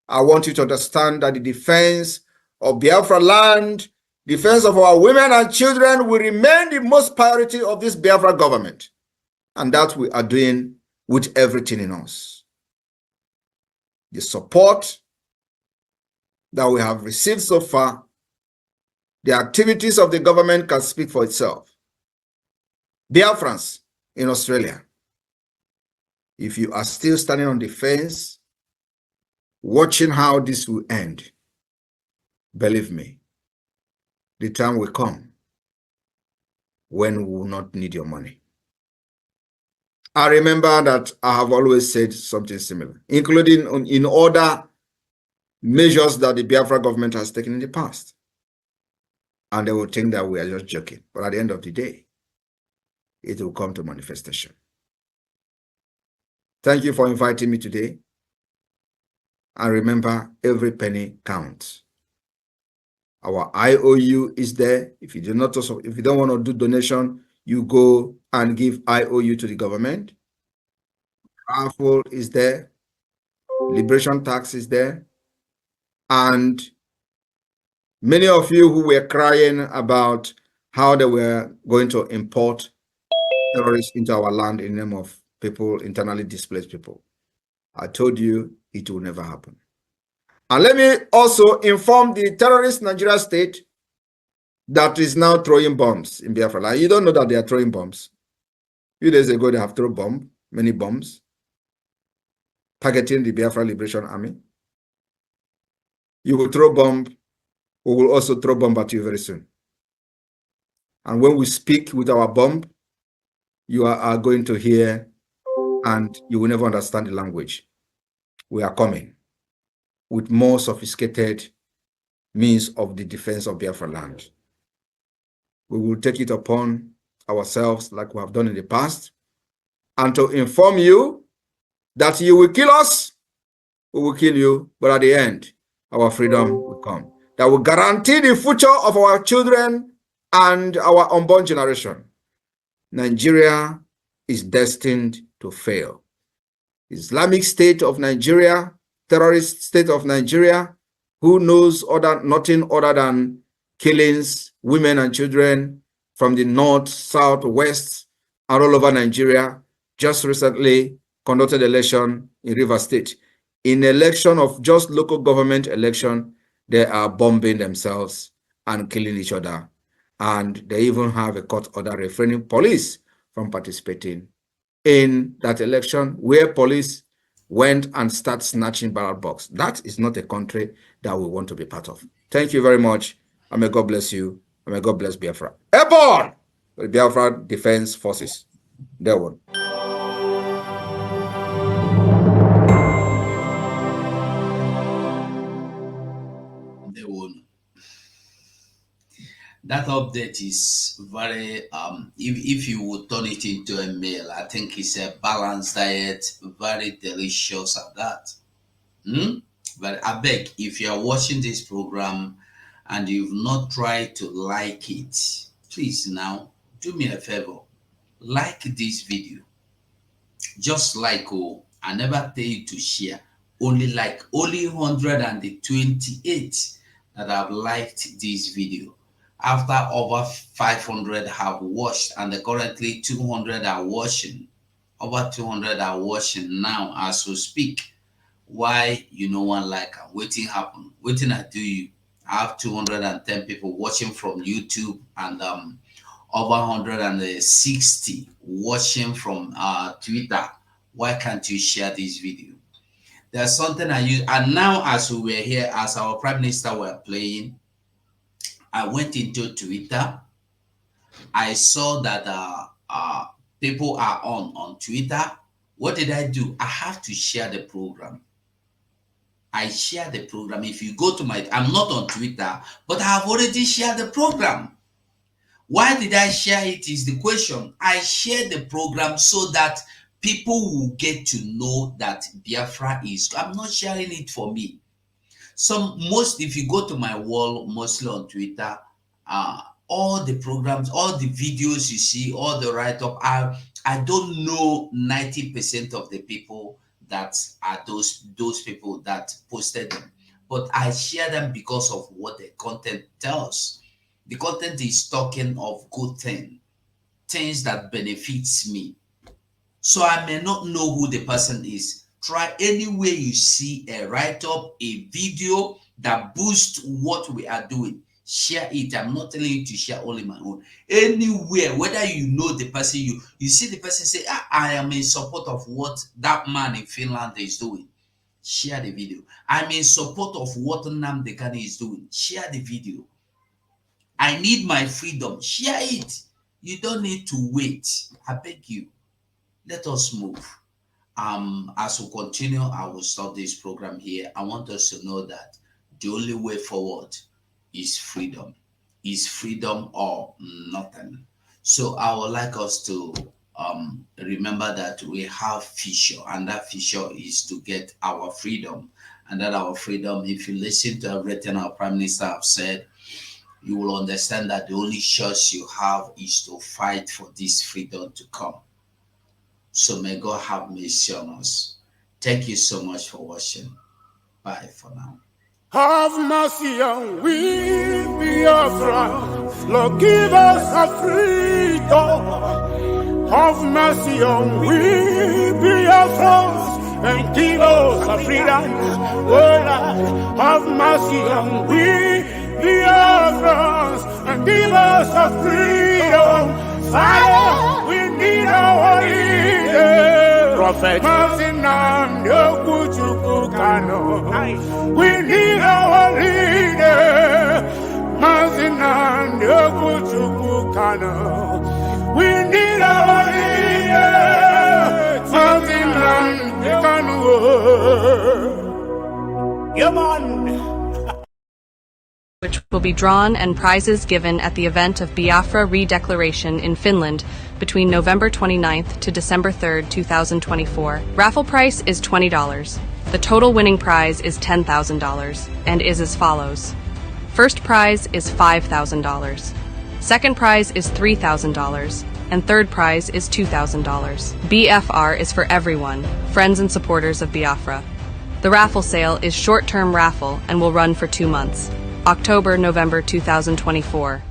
I want you to understand that the defense of Biafra land, defense of our women and children will remain the most priority of this Biafra government. And that we are doing with everything in us. The support that we have received so far, the activities of the government can speak for itself. Biafrans in Australia, If you are still standing on the fence, watching how this will end, believe me, the time will come when we will not need your money. I remember that I have always said something similar, including in other measures that the Biafra government has taken in the past. And they will think that we are just joking. But at the end of the day, it will come to manifestation. Thank you for inviting me today. And remember, every penny counts. Our IOU is there. If you don't want to do donation, you go and give IOU to the government. Raffle is there. Liberation tax is there. And many of you who were crying about how they were going to import terrorists into our land in the name of people, internally displaced people, I told you it will never happen. And let me also inform the terrorist Nigeria state that is now throwing bombs in Biafra. Like, you don't know that they are throwing bombs. A few days ago, they have thrown many bombs, targeting the Biafra Liberation Army. You will throw bomb, we will also throw bomb at you very soon. And when we speak with our bomb, you are going to hear and you will never understand the language. We are coming with more sophisticated means of the defense of Biafra land. We will take it upon ourselves like we have done in the past, and to inform you that you will kill us, we will kill you, but at the end, our freedom will come. That will guarantee the future of our children and our unborn generation. Nigeria is destined to fail. Islamic State of Nigeria, terrorist state of Nigeria, who knows nothing other than killings, women and children from the north, south, west, and all over Nigeria, just recently conducted election in Rivers State. In election of just local government election, they are bombing themselves and killing each other. And they even have a court order refraining police from participating in that election, where police went and started snatching ballot box. That is not a country that we want to be part of. Thank you very much. And may God bless you. And may God bless Biafra. Airborne! The Biafra Defense Forces. There one. That update is very if you would turn it into a meal, I think it's a balanced diet, very delicious at that. But I beg, if you are watching this program and you've not tried to like it, please now do me a favor, like this video. Just like, I never tell you to share, only 128 that have liked this video. After over 500 have watched, and currently 200 are watching. Over 200 are watching now as we speak. Why you no one like am? Wetin happen? Wetin I do you? I have 210 people watching from YouTube, and over 160 watching from Twitter. Why can't you share this video? There's something I use, and now as we were here, as our Prime Minister were playing, I went into Twitter. I saw that people are on Twitter. What did I do? I have to share the program. I share the program. If you go to I'm not on Twitter, but I have already shared the program. Why did I share it is the question. I share the program so that people will get to know that Biafra is. I'm not sharing it for me. If you go to my wall, mostly on Twitter, all the programs, all the videos you see, all the write-up, I don't know 90% of the people that are those people that posted them. But I share them because of what the content tells. The content is talking of good things that benefits me. So I may not know who the person is. Try any way you see a write-up, a video that boosts what we are doing. Share it. I'm not telling you to share only my own. Anywhere, whether you know the person, you see the person say, I am in support of what that man in Finland is doing. Share the video. I'm in support of what Nnamdi Kanu is doing. Share the video. I need my freedom. Share it. You don't need to wait. I beg you. Let us move. As we continue, I will stop this program here. I want us to know that the only way forward is freedom. Is freedom or nothing. So I would like us to remember that we have future, and that future is to get our freedom. And that our freedom, if you listen to everything our Prime Minister have said, you will understand that the only choice you have is to fight for this freedom to come. So may God have mercy on us. Thank you so much for watching. Bye for now. Have mercy on we, Biafra. Lord, give us a freedom. Have mercy on we, Biafra, and give us a freedom. Oh Lord, have mercy on we, Biafra, and give us a freedom. Father, we need our leader. Prophet, we need our leader. We need our leader. Which will be drawn and prizes given at the event of Biafra Redeclaration in Finland between November 29th to December 3rd, 2024. Raffle price is $20. The total winning prize is $10,000 and is as follows. First prize is $5,000. Second prize is $3,000. And third prize is $2,000. BFR is for everyone, friends and supporters of Biafra. The raffle sale is short-term raffle and will run for 2 months. October, November 2024.